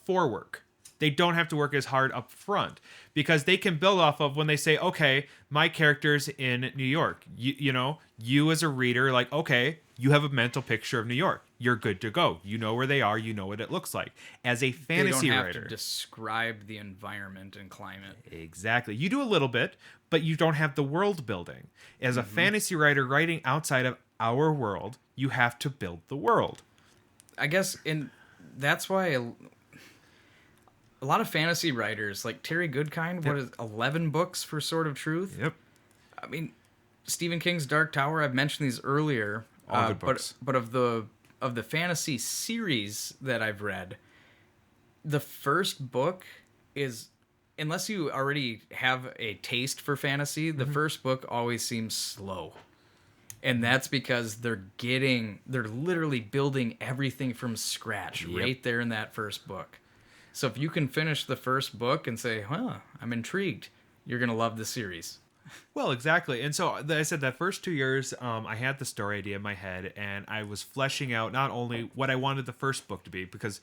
forework. They don't have to work as hard up front, because they can build off of when they say, okay, my character's in New York. You know, you as a reader, like, okay, you have a mental picture of New York. You're good to go. You know where they are. You know what it looks like. As a fantasy they don't have writer, to describe the environment and climate. Exactly. You do a little bit, but you don't have the world building. As a fantasy writer writing outside of our world, you have to build the world. I guess, and that's why a lot of fantasy writers, like Terry Goodkind, what is 11 books for Sword of Truth? Yep. I mean, Stephen King's Dark Tower, I've mentioned these earlier. All good books. But of the fantasy series that I've read, the first book is, unless you already have a taste for fantasy, the first book always seems slow. And that's because they're literally building everything from scratch right there in that first book. So if you can finish the first book and say, I'm intrigued, you're going to love the series. Well, exactly. And so I said that first 2 years, I had the story idea in my head, and I was fleshing out not only what I wanted the first book to be, because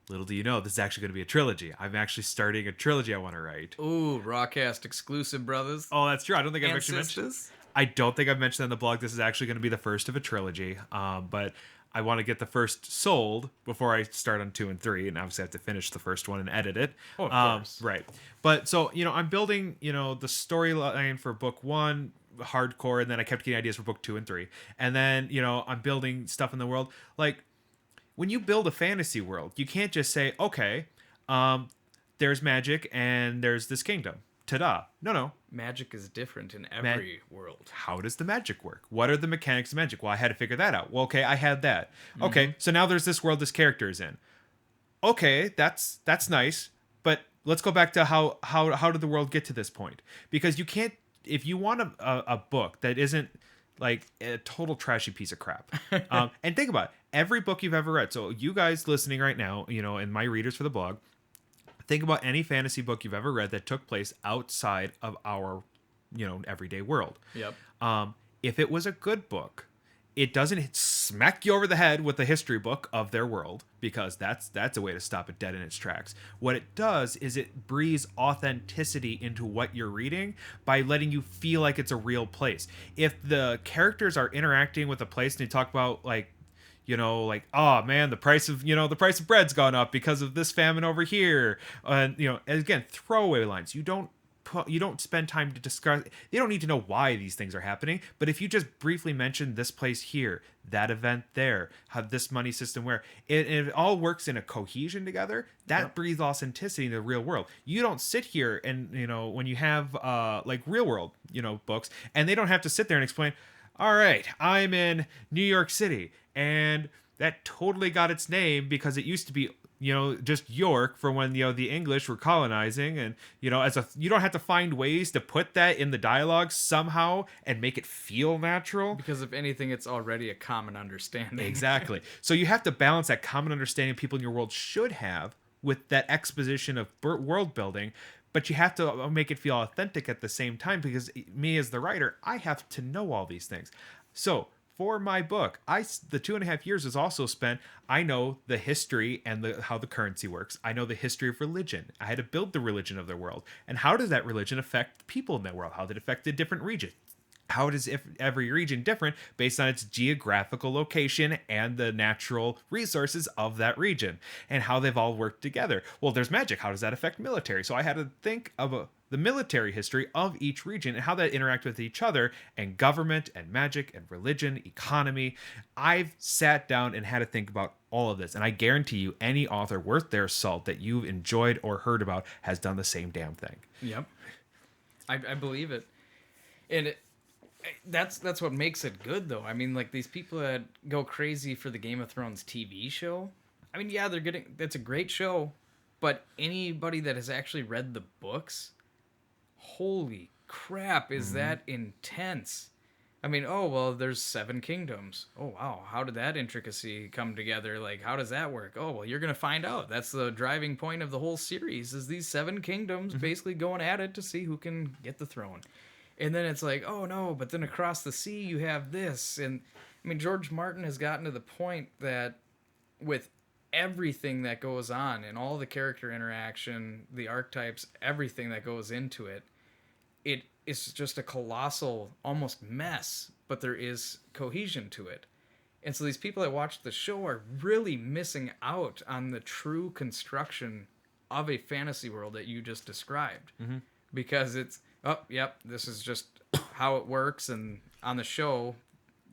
little do you know, this is actually going to be a trilogy. I'm actually starting a trilogy I want to write. Ooh, Rawcast exclusive, brothers. Oh, that's true. I don't think I've and actually sisters. mentioned. I don't think I've mentioned on the blog. This is actually going to be the first of a trilogy. But I want to get the first sold before I start on 2 and 3, and obviously I have to finish the first one and edit it. Oh, of course. Right. But so, I'm building, the storyline for book 1 hardcore, and then I kept getting ideas for book 2 and 3. And then, I'm building stuff in the world. Like, when you build a fantasy world, you can't just say, okay, there's magic and there's this kingdom. Ta-da. No. Magic is different in every world. How does the magic work? What are the mechanics of magic? Well, I had to figure that out. Well, okay, I had that. Okay, so now there's this world this character is in. Okay, that's nice, but let's go back to how did the world get to this point? Because you can't, if you want a book that isn't like a total trashy piece of crap. And think about it, every book you've ever read. So you guys listening right now, and my readers for the blog, think about any fantasy book you've ever read that took place outside of our, everyday world. Yep. If it was a good book, it doesn't smack you over the head with the history book of their world, because that's a way to stop it dead in its tracks. What it does is it breathes authenticity into what you're reading by letting you feel like it's a real place. If the characters are interacting with a place and they talk about oh man, the price of bread's gone up because of this famine over here, and again, throwaway lines. You don't spend time to discuss. They don't need to know why these things are happening, but if you just briefly mention this place here, that event there, how this money system where it all works in a cohesion together, that breathes authenticity in the real world. You don't sit here and when you have like real world books, and they don't have to sit there and explain, all right, I'm in New York City, and that totally got its name because it used to be just York for when the English were colonizing, and you don't have to find ways to put that in the dialogue somehow and make it feel natural, because if anything, it's already a common understanding. Exactly. So you have to balance that common understanding people in your world should have with that exposition of world building, but you have to make it feel authentic at the same time, because me as the writer, I have to know all these things. So for my book, the 2.5 years is also spent, I know the history and how the currency works. I know the history of religion. I had to build the religion of their world. And how does that religion affect people in that world? How did it affect the different regions? How does every region different based on its geographical location and the natural resources of that region, and how they've all worked together? Well, there's magic. How does that affect military? So I had to think of the military history of each region and how that interact with each other, and government and magic and religion, economy. I've sat down and had to think about all of this, and I guarantee you any author worth their salt that you've enjoyed or heard about has done the same damn thing. Yep. I believe it. And that's what makes it good, though. I mean, like, these people that go crazy for the Game of Thrones TV show, I mean, yeah, that's a great show, but anybody that has actually read the books, holy crap, is that intense. I mean, oh, well, there's 7 kingdoms. Oh, wow, how did that intricacy come together? Like, how does that work? Oh, well, you're going to find out. That's the driving point of the whole series, is these 7 kingdoms basically going at it to see who can get the throne. And then it's like, oh no, but then across the sea you have this. And I mean, George Martin has gotten to the point that with everything that goes on and all the character interaction, the archetypes, everything that goes into it, it is just a colossal almost mess, but there is cohesion to it. And so these people that watch the show are really missing out on the true construction of a fantasy world that you just described. Because it's, oh, yep, this is just how it works. And on the show,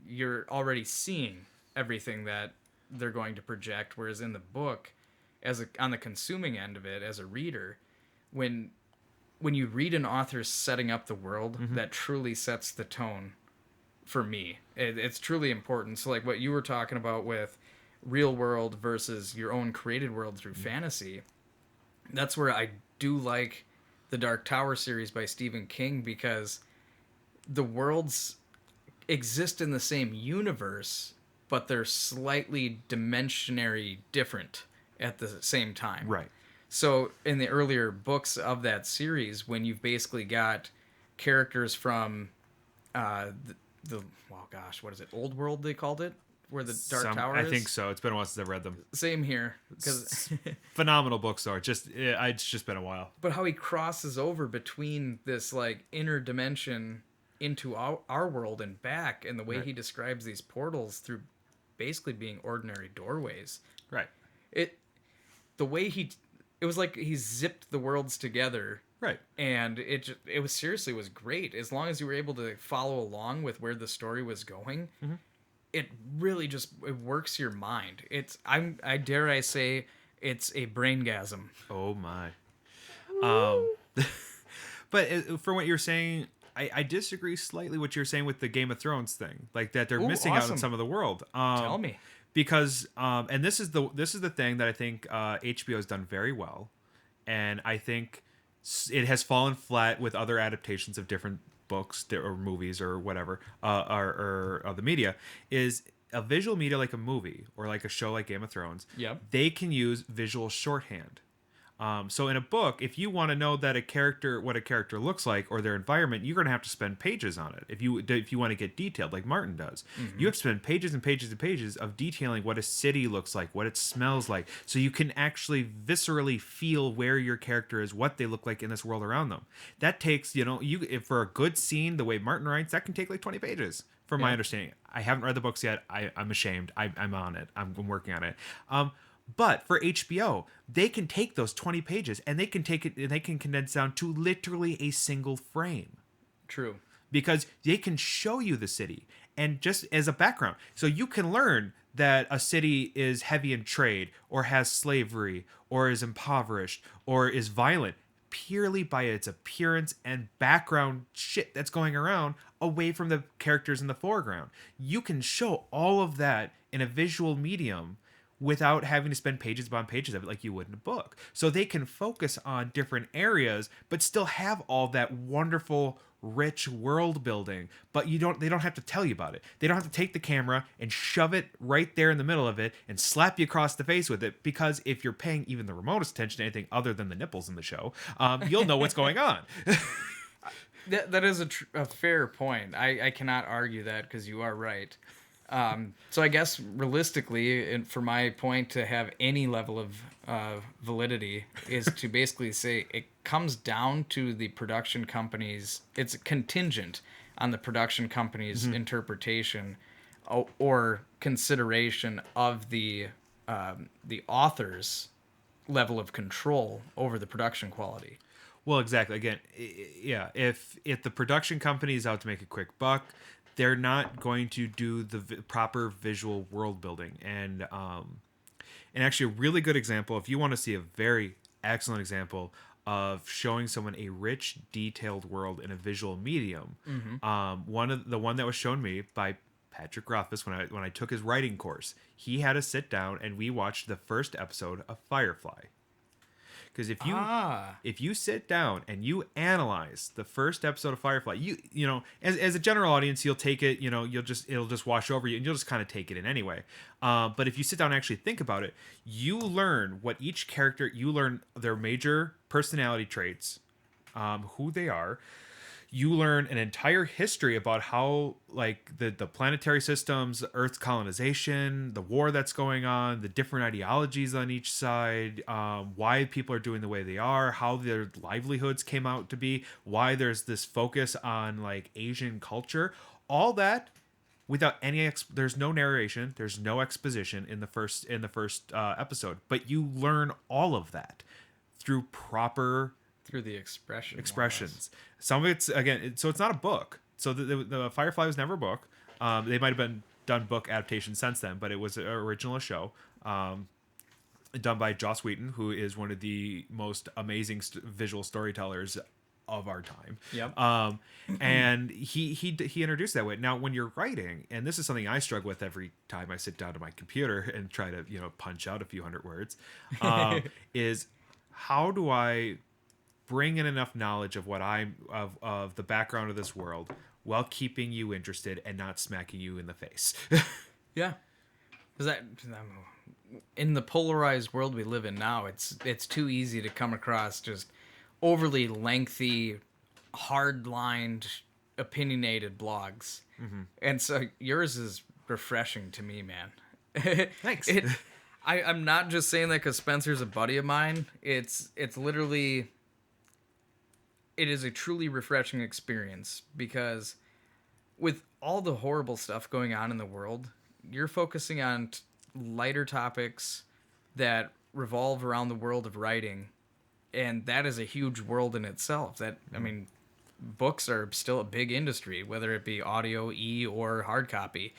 you're already seeing everything that they're going to project. Whereas in the book, on the consuming end of it, as a reader, when you read an author setting up the world, that truly sets the tone for me. It's truly important. So like what you were talking about with real world versus your own created world through fantasy, that's where I do like the Dark Tower series by Stephen King, because the worlds exist in the same universe, but they're slightly dimensionary different at the same time. Right. So in the earlier books of that series, when you've basically got characters from what is it? Old World they called it, where the Dark Tower is. I think so. It's been a while since I've read them. Same here, because phenomenal books are it's just been a while. But how he crosses over between this like inner dimension into our world and back, and the way he describes these portals through basically being ordinary doorways. Right. It the way it was like he zipped the worlds together. Right. And it was seriously was great as long as you were able to follow along with where the story was going. Mm-hmm. It really just it works your mind. I dare I say it's a braingasm. Oh my. But for what you're saying, I disagree slightly what you're saying with the Game of Thrones thing, like that they're missing out on some of the world. Tell me. Because and this is the thing that I think HBO has done very well, and I think it has fallen flat with other adaptations of different books or movies or whatever, or the media, is a visual media like a movie or like a show like Game of Thrones. Yep. They can use visual shorthand. So in a book, if you want to know what a character looks like or their environment, you're going to have to spend pages on it. If you want to get detailed, like Martin does, you have to spend pages and pages and pages of detailing what a city looks like, what it smells like, so you can actually viscerally feel where your character is, what they look like in this world around them. That takes, if for a good scene, the way Martin writes, that can take like 20 pages, from my understanding. I haven't read the books yet. I'm ashamed. I'm on it. I'm working on it. But for HBO, they can take those 20 pages and they can take it and they can condense down to literally a single frame. True. Because they can show you the city and just as a background. So you can learn that a city is heavy in trade or has slavery or is impoverished or is violent purely by its appearance and background shit that's going around away from the characters in the foreground. You can show all of that in a visual medium without having to spend pages upon pages of it like you would in a book. So they can focus on different areas, but still have all that wonderful, rich world building. But they don't have to tell you about it. They don't have to take the camera and shove it right there in the middle of it and slap you across the face with it. Because if you're paying even the remotest attention to anything other than the nipples in the show, you'll know what's going on. That is a fair point. I cannot argue that because you are right. So I guess realistically, for my point to have any level of validity is to basically say it comes down to the production company's, it's contingent on the production company's interpretation or consideration of the author's level of control over the production quality. Well, exactly. Again, yeah, if the production company is out to make a quick buck, they're not going to do the proper visual world building. And actually a really good example, if you want to see a very excellent example of showing someone a rich, detailed world in a visual medium, one that was shown me by Patrick Rothfuss when I took his writing course, he had us sit down and we watched the first episode of Firefly. Because if you sit down and you analyze the first episode of Firefly, you know as a general audience, you'll take it, it'll just wash over you and you'll just kind of take it in anyway. But if you sit down and actually think about it, you learn what each character, you learn their major personality traits, who they are. You learn an entire history about how, like, the planetary systems, Earth's colonization, the war that's going on, the different ideologies on each side, why people are doing the way they are, how their livelihoods came out to be, why there's this focus on, like, Asian culture. All that without any there's no narration, there's no exposition in the first episode, but you learn all of that through the expressions. Some of it's, again, so it's not a book. So the Firefly was never a book. They might have done book adaptations since then, but it was original show, done by Joss Whedon, who is one of the most amazing visual storytellers of our time. Yep. And he introduced that way. Now, when you're writing, and this is something I struggle with every time I sit down to my computer and try to punch out a few hundred words, is how do I bring in enough knowledge of what of the background of this world while keeping you interested and not smacking you in the face. Yeah, because in the polarized world we live in now, it's too easy to come across just overly lengthy, hard-lined, opinionated blogs, and so yours is refreshing to me, man. Thanks. I'm not just saying that because Spencer's a buddy of mine. It's literally. It is a truly refreshing experience because with all the horrible stuff going on in the world, you're focusing on lighter topics that revolve around the world of writing, and that is a huge world in itself. That I mean, books are still a big industry, whether it be audio, or hard copy.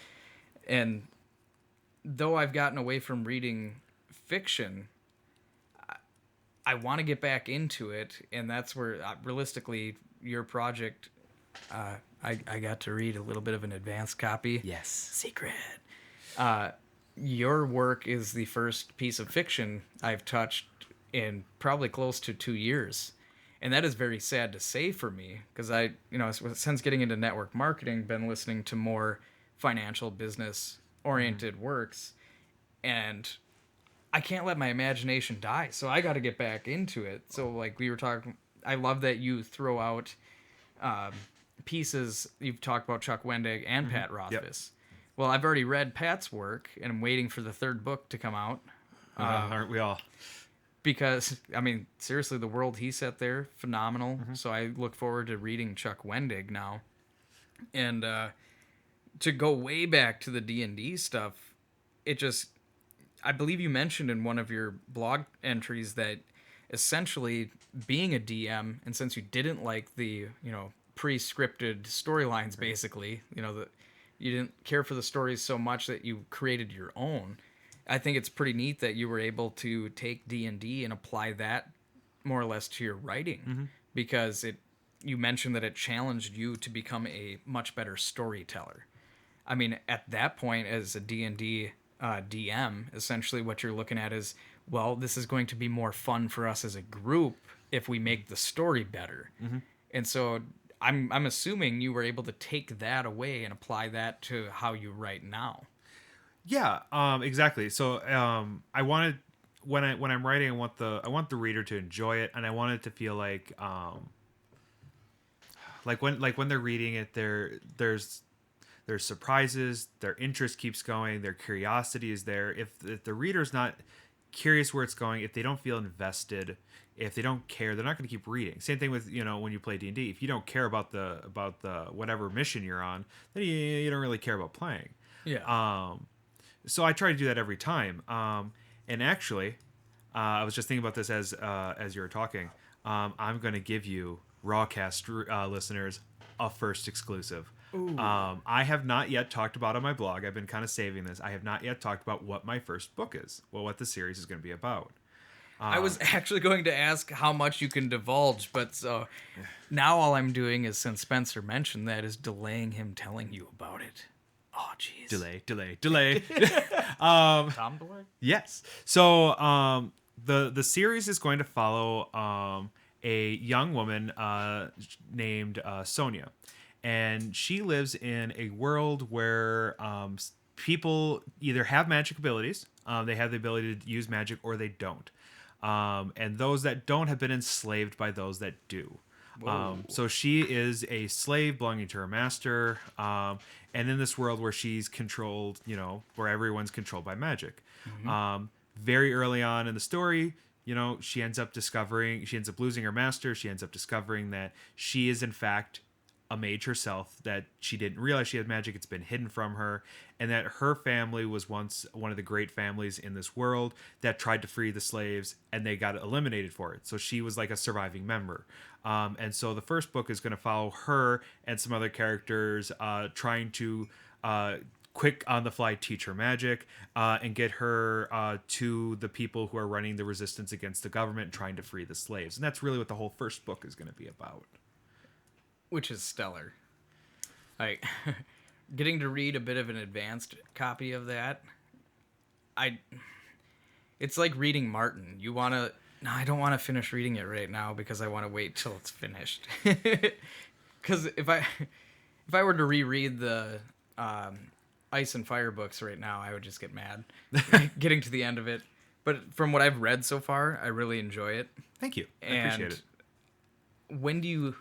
And though I've gotten away from reading fiction, I want to get back into it, and that's where realistically your project. I got to read a little bit of an advanced copy. Yes. Secret. Your work is the first piece of fiction I've touched in probably close to 2 years. And that is very sad to say for me, because since getting into network marketing, been listening to more financial business oriented works, and I can't let my imagination die. So I got to get back into it. So like we were talking, I love that you throw out pieces. You've talked about Chuck Wendig and Pat Rothfuss. Yep. Well, I've already read Pat's work, and I'm waiting for the third book to come out. Aren't we all? Because, I mean, seriously, the world he set there, phenomenal. So I look forward to reading Chuck Wendig now. And to go way back to the D&D stuff, I believe you mentioned in one of your blog entries that essentially being a DM, and since you didn't like the, pre-scripted storylines, basically, that you didn't care for the stories so much that you created your own. I think it's pretty neat that you were able to take D&D and apply that more or less to your writing, because you mentioned that it challenged you to become a much better storyteller. I mean, at that point, as a D&D DM, essentially what you're looking at is, well, this is going to be more fun for us as a group if we make the story better. And so I'm assuming you were able to take that away and apply that to how you write now. Yeah, exactly. So I wanted when I'm writing, I want the reader to enjoy it, and I want it to feel like when they're reading it, there's surprises, their interest keeps going, their curiosity is there. If the reader's not curious where it's going, if they don't feel invested, if they don't care, they're not going to keep reading. Same thing with when you play D&D. If you don't care about the whatever mission you're on, then you don't really care about playing. Yeah. So I try to do that every time. And actually, I was just thinking about this as you were talking. I'm going to give you Rawcast listeners a first exclusive. I have not yet talked about on my blog. I've been kind of saving this. I have not yet talked about what my first book is. Well, what the series is going to be about. I was actually going to ask how much you can divulge, but so now all I'm doing is, since Spencer mentioned that, is delaying him telling you about it. Oh, jeez. Delay. Tom delay? Yes. So the series is going to follow a young woman named Sonia. And she lives in a world where people either have magic abilities, they have the ability to use magic, or they don't. And those that don't have been enslaved by those that do. So she is a slave belonging to her master. And in this world where she's controlled, where everyone's controlled by magic. Very early on in the story, she ends up losing her master. She ends up discovering that she is in fact a mage herself, that she didn't realize she had magic. It's been hidden from her, and that her family was once one of the great families in this world that tried to free the slaves, and they got eliminated for it. So she was like a surviving member. And so the first book is going to follow her and some other characters trying to quick on the fly teach her magic and get her to the people who are running the resistance against the government, trying to free the slaves. And that's really what the whole first book is going to be about. Which is stellar. Like, getting to read a bit of an advanced copy of that, it's like reading Martin. No, I don't want to finish reading it right now because I want to wait till it's finished. Because if I were to reread the Ice and Fire books right now, I would just get mad getting to the end of it. But from what I've read so far, I really enjoy it. Thank you. I appreciate it. When do you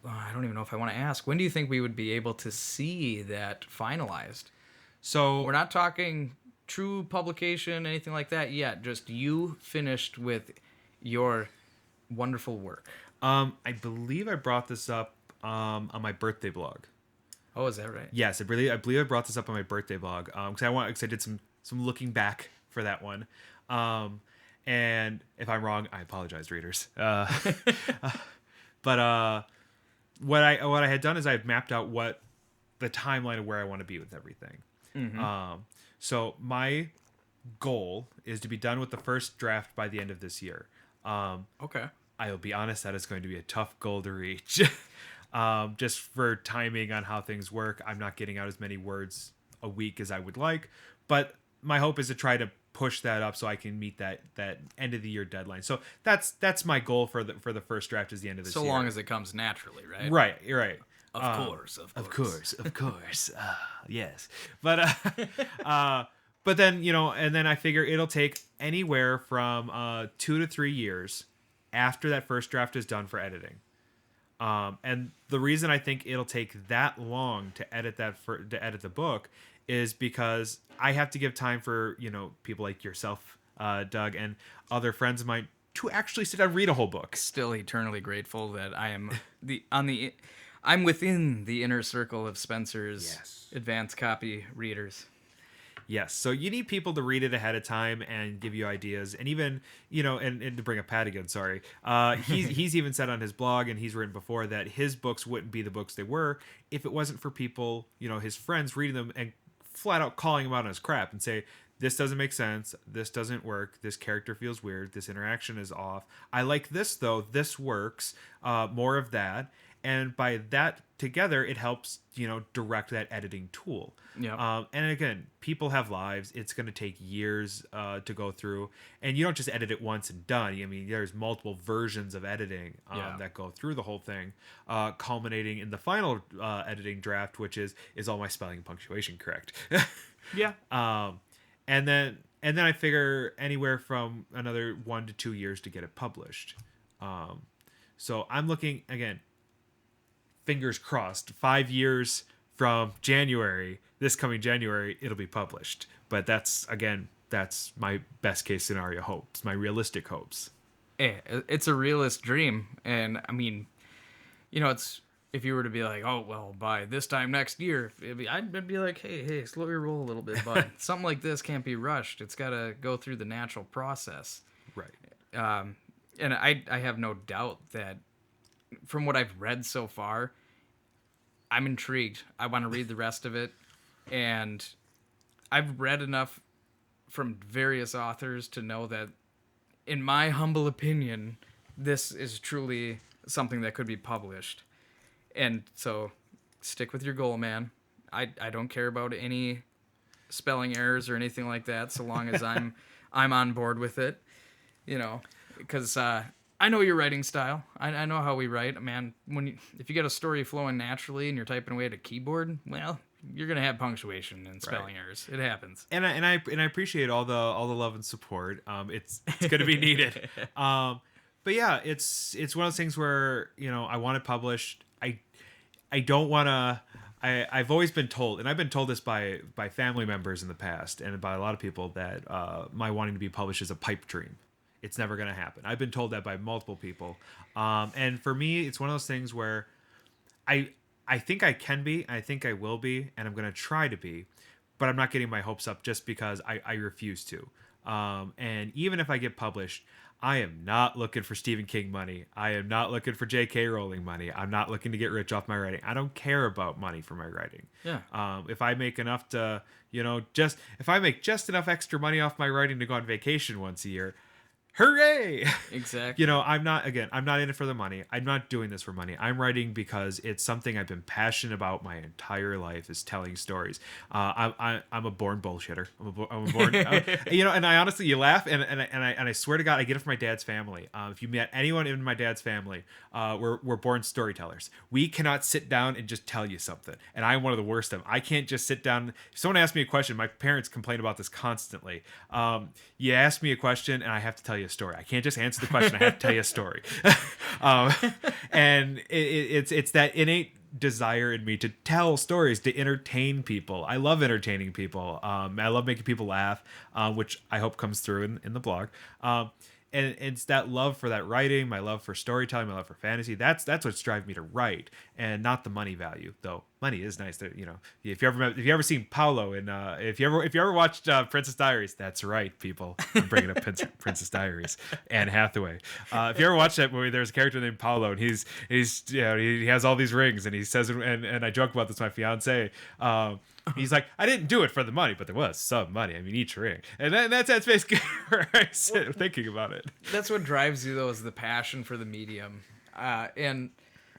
I don't even know if I want to ask, when do you think we would be able to see that finalized? So we're not talking true publication, anything like that yet. Just you finished with your wonderful work. I believe I brought this up on my birthday blog. Oh, is that right? Yes, I believe I brought this up on my birthday blog because I did some looking back for that one. And if I'm wrong, I apologize, readers. But what I had done is I had mapped out what the timeline of where I want to be with everything. So my goal is to be done with the first draft by the end of this year. Okay. I'll be honest, that is going to be a tough goal to reach. Just for timing on how things work, I'm not getting out as many words a week as I would like, but my hope is to try to push that up so I can meet that end of the year deadline. So that's my goal for the first draft is the end of this year. So long as it comes naturally, right? Right, you're right. Of course. Of course. Yes. But then, and then I figure it'll take anywhere from 2 to 3 years after that first draft is done for editing. And the reason I think it'll take that long to edit the book is because I have to give time for, people like yourself, Doug, and other friends of mine to actually sit down and read a whole book. Still eternally grateful that I am I'm within the inner circle of Spencer's advanced copy readers. Yes, so you need people to read it ahead of time and give you ideas, and even and to bring up Pat again, sorry, he's even said on his blog, and he's written before, that his books wouldn't be the books they were if it wasn't for people, his friends reading them and flat out calling him out on his crap and say, this doesn't make sense, this doesn't work, this character feels weird, this interaction is off, I like this though, this works, more of that. And by that together, it helps, direct that editing tool. Yeah. And again, people have lives. It's going to take years to go through. And you don't just edit it once and done. I mean, there's multiple versions of editing that go through the whole thing, culminating in the final editing draft, which is all my spelling and punctuation correct? Yeah. And then I figure anywhere from another 1 to 2 years to get it published. So I'm looking, again, fingers crossed, 5 years from this coming January, it'll be published. But that's my best case scenario hopes, my realistic hopes. It's a realist dream. And I mean, it's, if you were to be like, oh, well, by this time next year, I'd be like, hey, slow your roll a little bit, bud. Something like this can't be rushed. It's got to go through the natural process. Right. And I have no doubt that from what I've read so far, I'm intrigued. I want to read the rest of it. And I've read enough from various authors to know that, in my humble opinion, this is truly something that could be published. And so stick with your goal, man. I don't care about any spelling errors or anything like that, so long as I'm on board with it. Because I know your writing style. I know how we write, man. If you get a story flowing naturally and you're typing away at a keyboard, well, you're gonna have punctuation and spelling errors. It happens. And I appreciate all the love and support. It's gonna be needed. But yeah, it's one of those things where I want it published. I don't want to. I've always been told, and I've been told this by family members in the past, and by a lot of people, that my wanting to be published is a pipe dream. It's never going to happen. I've been told that by multiple people. And for me, it's one of those things where I think I can be, I think I will be, and I'm going to try to be, but I'm not getting my hopes up just because I refuse to. And even if I get published, I am not looking for Stephen King money. I am not looking for J.K. Rowling money. I'm not looking to get rich off my writing. I don't care about money for my writing. Yeah. If I make enough to, if I make just enough extra money off my writing to go on vacation once a year, hooray! Exactly. I'm not in it for the money. I'm not doing this for money. I'm writing because it's something I've been passionate about my entire life, is telling stories. I'm a born bullshitter. I'm a born, and I honestly, you laugh, and I swear to God, I get it from my dad's family. If you met anyone in my dad's family, we're born storytellers. We cannot sit down and just tell you something. And I'm one of the worst of them. I can't just sit down. If someone asks me a question, my parents complain about this constantly. You ask me a question and I have to tell you a story. I can't just answer the question. I have to tell you a story. And it's that innate desire in me to tell stories, to entertain people. I love entertaining people. I love making people laugh, which I hope comes through in the blog. And it's that love for that writing, my love for storytelling, my love for fantasy. That's what's driving me to write, and not the money value, though. money is nice. That, if you ever seen Paolo and if you ever watched Princess Diaries, that's right, people. I'm bringing up Princess Diaries. Anne Hathaway. If you ever watched that movie, there's a character named Paolo, and he has all these rings, and he says, and I joke about this with my fiance. He's like, I didn't do it for the money, but there was some money. I mean, each ring, and that's basically where I sit thinking about it. That's what drives you, though, is the passion for the medium, and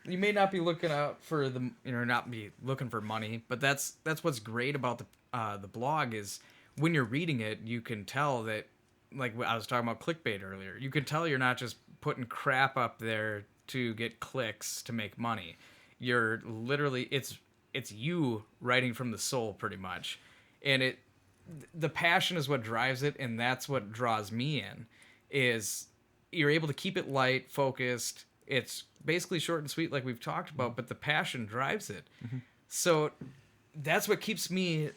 you may not be looking out for not be looking for money, but that's what's great about the blog is when you're reading it, you can tell that, like I was talking about clickbait earlier, you can tell you're not just putting crap up there to get clicks to make money. You're literally it's you writing from the soul pretty much, and the passion is what drives it, and that's what draws me in. Is you're able to keep it light, focused. It's basically short and sweet like we've talked about, but the passion drives it. Mm-hmm. So that's what keeps me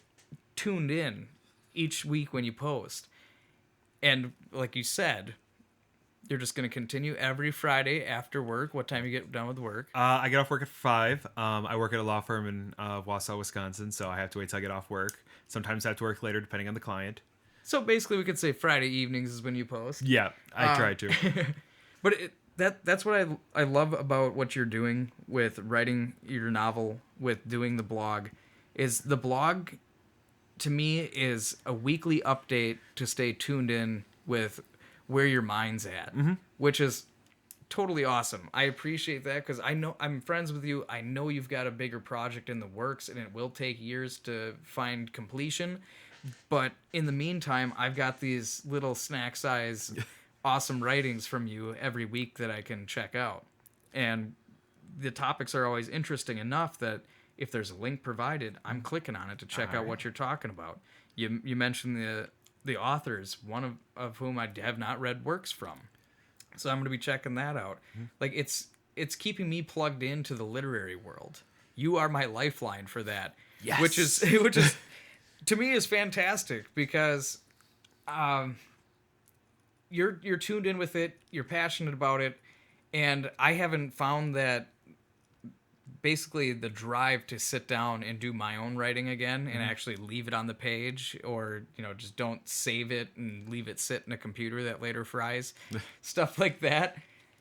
tuned in each week when you post. And like you said, you're just going to continue every Friday after work. What time you get done with work? I get off work at 5. I work at a law firm in Wausau, Wisconsin, so I have to wait till I get off work. Sometimes I have to work later depending on the client. So basically we could say Friday evenings is when you post. Yeah, I try to. But that's what I love about what you're doing with writing your novel, with doing the blog, is the blog to me is a weekly update to stay tuned in with where your mind's at, mm-hmm. which is totally awesome. I appreciate that because I know I'm friends with you. I know you've got a bigger project in the works and it will take years to find completion. But in the meantime, I've got these little snack size awesome writings from you every week that I can check out. And the topics are always interesting enough that if there's a link provided, I'm clicking on it to check out what you're talking about. You mentioned the authors, one of whom I have not read works from. So I'm going to be checking that out. Mm-hmm. Like it's keeping me plugged into the literary world. You are my lifeline for that. Yes. Which is to me is fantastic because you're tuned in with it, you're passionate about it, and I haven't found that basically the drive to sit down and do my own writing again and actually leave it on the page, or just don't save it and leave it sit in a computer that later fries, stuff like that.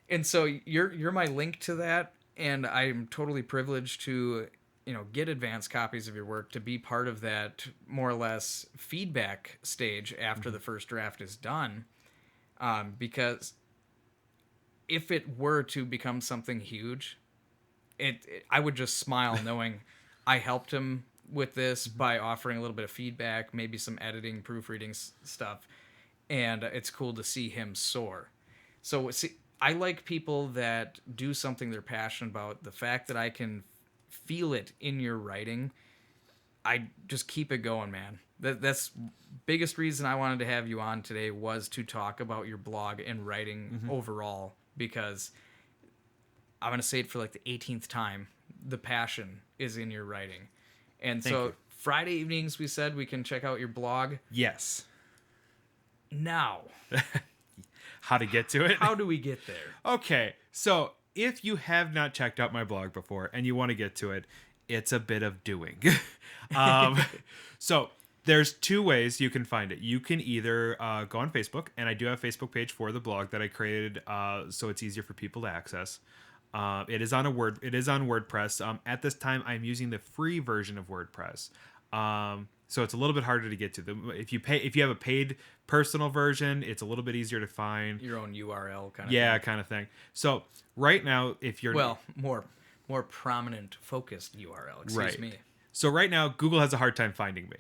And so you're my link to that, and I'm totally privileged to get advanced copies of your work, to be part of that more or less feedback stage after the first draft is done. Because if it were to become something huge, I would just smile knowing I helped him with this by offering a little bit of feedback, maybe some editing, proofreading stuff, and it's cool to see him soar. So see, I like people that do something they're passionate about. The fact that I can feel it in your writing, I just keep it going, man. That's biggest reason I wanted to have you on today, was to talk about your blog and writing overall, because I'm going to say it for like the 18th time, the passion is in your writing. And Thank you. Friday evenings, we said we can check out your blog. Yes. Now. How to get to it? How do we get there? Okay, so if you have not checked out my blog before and you want to get to it, it's a bit of doing. So there's 2 ways you can find it. You can either go on Facebook, and I do have a Facebook page for the blog that I created, so it's easier for people to access. It is on WordPress. At this time, I'm using the free version of WordPress, so it's a little bit harder to get to. If you have a paid personal version, it's a little bit easier to find. Your own URL kind of thing. Kind of thing. So right now, if you're more prominent, focused URL. Excuse me. So right now, Google has a hard time finding me.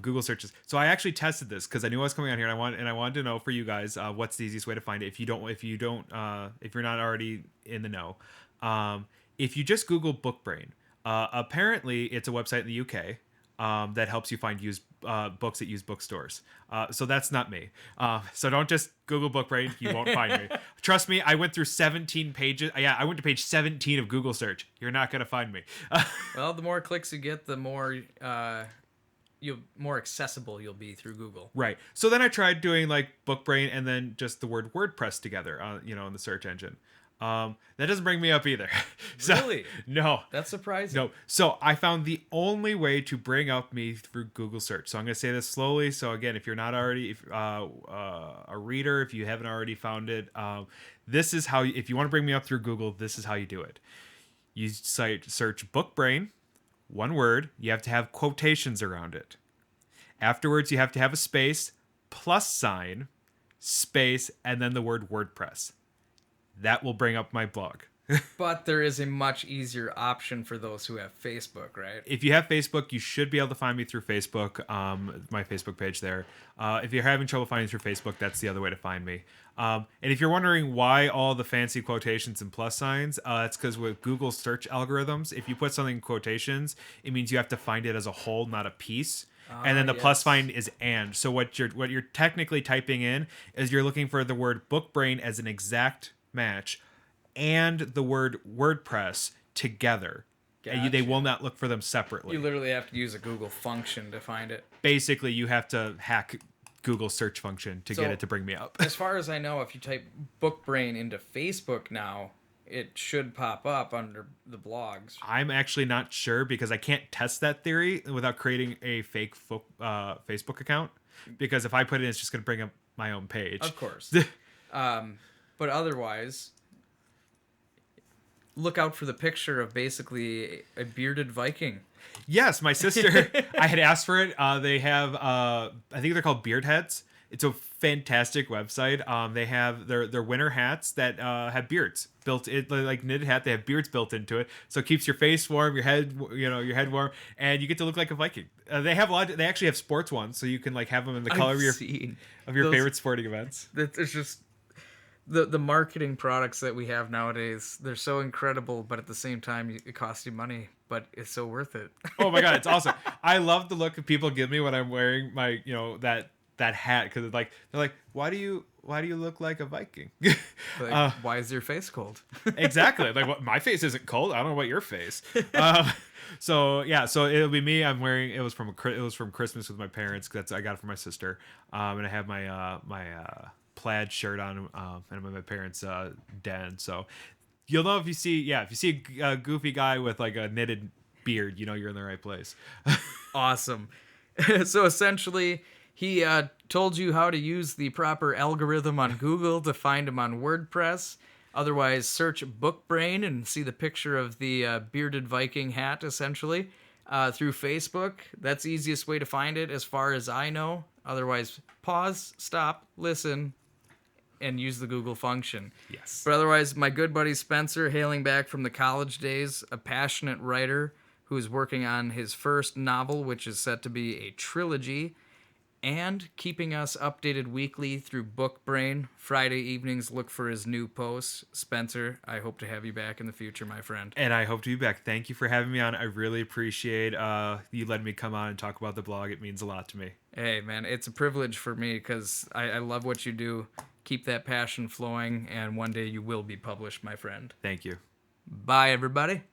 Google searches. So I actually tested this because I knew I was coming on here, and I wanted to know for you guys what's the easiest way to find it if you're not already in the know. If you just Google Bookbrain, apparently it's a website in the UK that helps you find used books at used bookstores. So that's not me. So don't just Google Bookbrain. You won't find me. Trust me, I went through 17 pages. I went to page 17 of Google search. You're not going to find me. Well, the more clicks you get, the more more accessible you'll be through Google. Right. So then I tried doing like Bookbrain and then just the word WordPress together, in the search engine. That doesn't bring me up either. So, Really? no. That's surprising. No. So I found the only way to bring up me through Google search. So I'm going to say this slowly. So again, if you're not already a reader, if you haven't already found it, this is how, if you want to bring me up through Google, this is how you do it. You search Bookbrain, one word. You have to have quotations around it. Afterwards, you have to have a space, plus sign, space, and then the word WordPress. That will bring up my blog. But there is a much easier option for those who have Facebook, right? If you have Facebook, you should be able to find me through Facebook, my Facebook page there. If you're having trouble finding through Facebook, that's the other way to find me. And if you're wondering why all the fancy quotations and plus signs, it's because with Google search algorithms, if you put something in quotations, it means you have to find it as a whole, not a piece. And then the plus sign is and. So what you're technically typing in is you're looking for the word Bookbrain as an exact match and the word WordPress together. Gotcha. And they will not look for them separately. You literally have to use a Google function to find it. Basically, you have to hack Google search function to get it to bring me up. As far as I know, if you type Bookbrain into Facebook now, it should pop up under the blogs. I'm actually not sure because I can't test that theory without creating a fake Facebook account. Because if I put it in, it's just going to bring up my own page. Of course. But otherwise, look out for the picture of basically a bearded Viking. Yes, my sister, I had asked for it. They have, I think they're called Beard Heads. It's a fantastic website. They have their winter hats that have beards built in, like knitted hat. They have beards built into it, so it keeps your face warm, your head warm, and you get to look like a Viking. They have they actually have sports ones, so you can like have them in the color of your favorite sporting events. It's just the marketing products that we have nowadays. They're so incredible, but at the same time, it costs you money, but it's so worth it. Oh my god, it's awesome! I love the look of people give me when I'm wearing my that hat because they're like, why do you look like a Viking? Like, why is your face cold? Exactly. Like, what, my face isn't cold. I don't know about your face. So it'll be me. I'm wearing. It was from Christmas with my parents. That's I got it for my sister. And I have my plaid shirt on. And I'm in my parents' den. So you'll know if you see a goofy guy with like a knitted beard, you're in the right place. Awesome. So essentially, he told you how to use the proper algorithm on Google to find him on WordPress. Otherwise, search Bookbrain and see the picture of the bearded Viking hat, essentially, through Facebook. That's the easiest way to find it, as far as I know. Otherwise, pause, stop, listen, and use the Google function. Yes. But otherwise, my good buddy Spencer, hailing back from the college days, a passionate writer who is working on his first novel, which is set to be a trilogy, and keeping us updated weekly through Bookbrain. Friday evenings, look for his new posts. Spencer, I hope to have you back in the future, my friend. And I hope to be back. Thank you for having me on. I really appreciate you letting me come on and talk about the blog. It means a lot to me. Hey, man, it's a privilege for me because I love what you do. Keep that passion flowing, and one day you will be published, my friend. Thank you. Bye, everybody.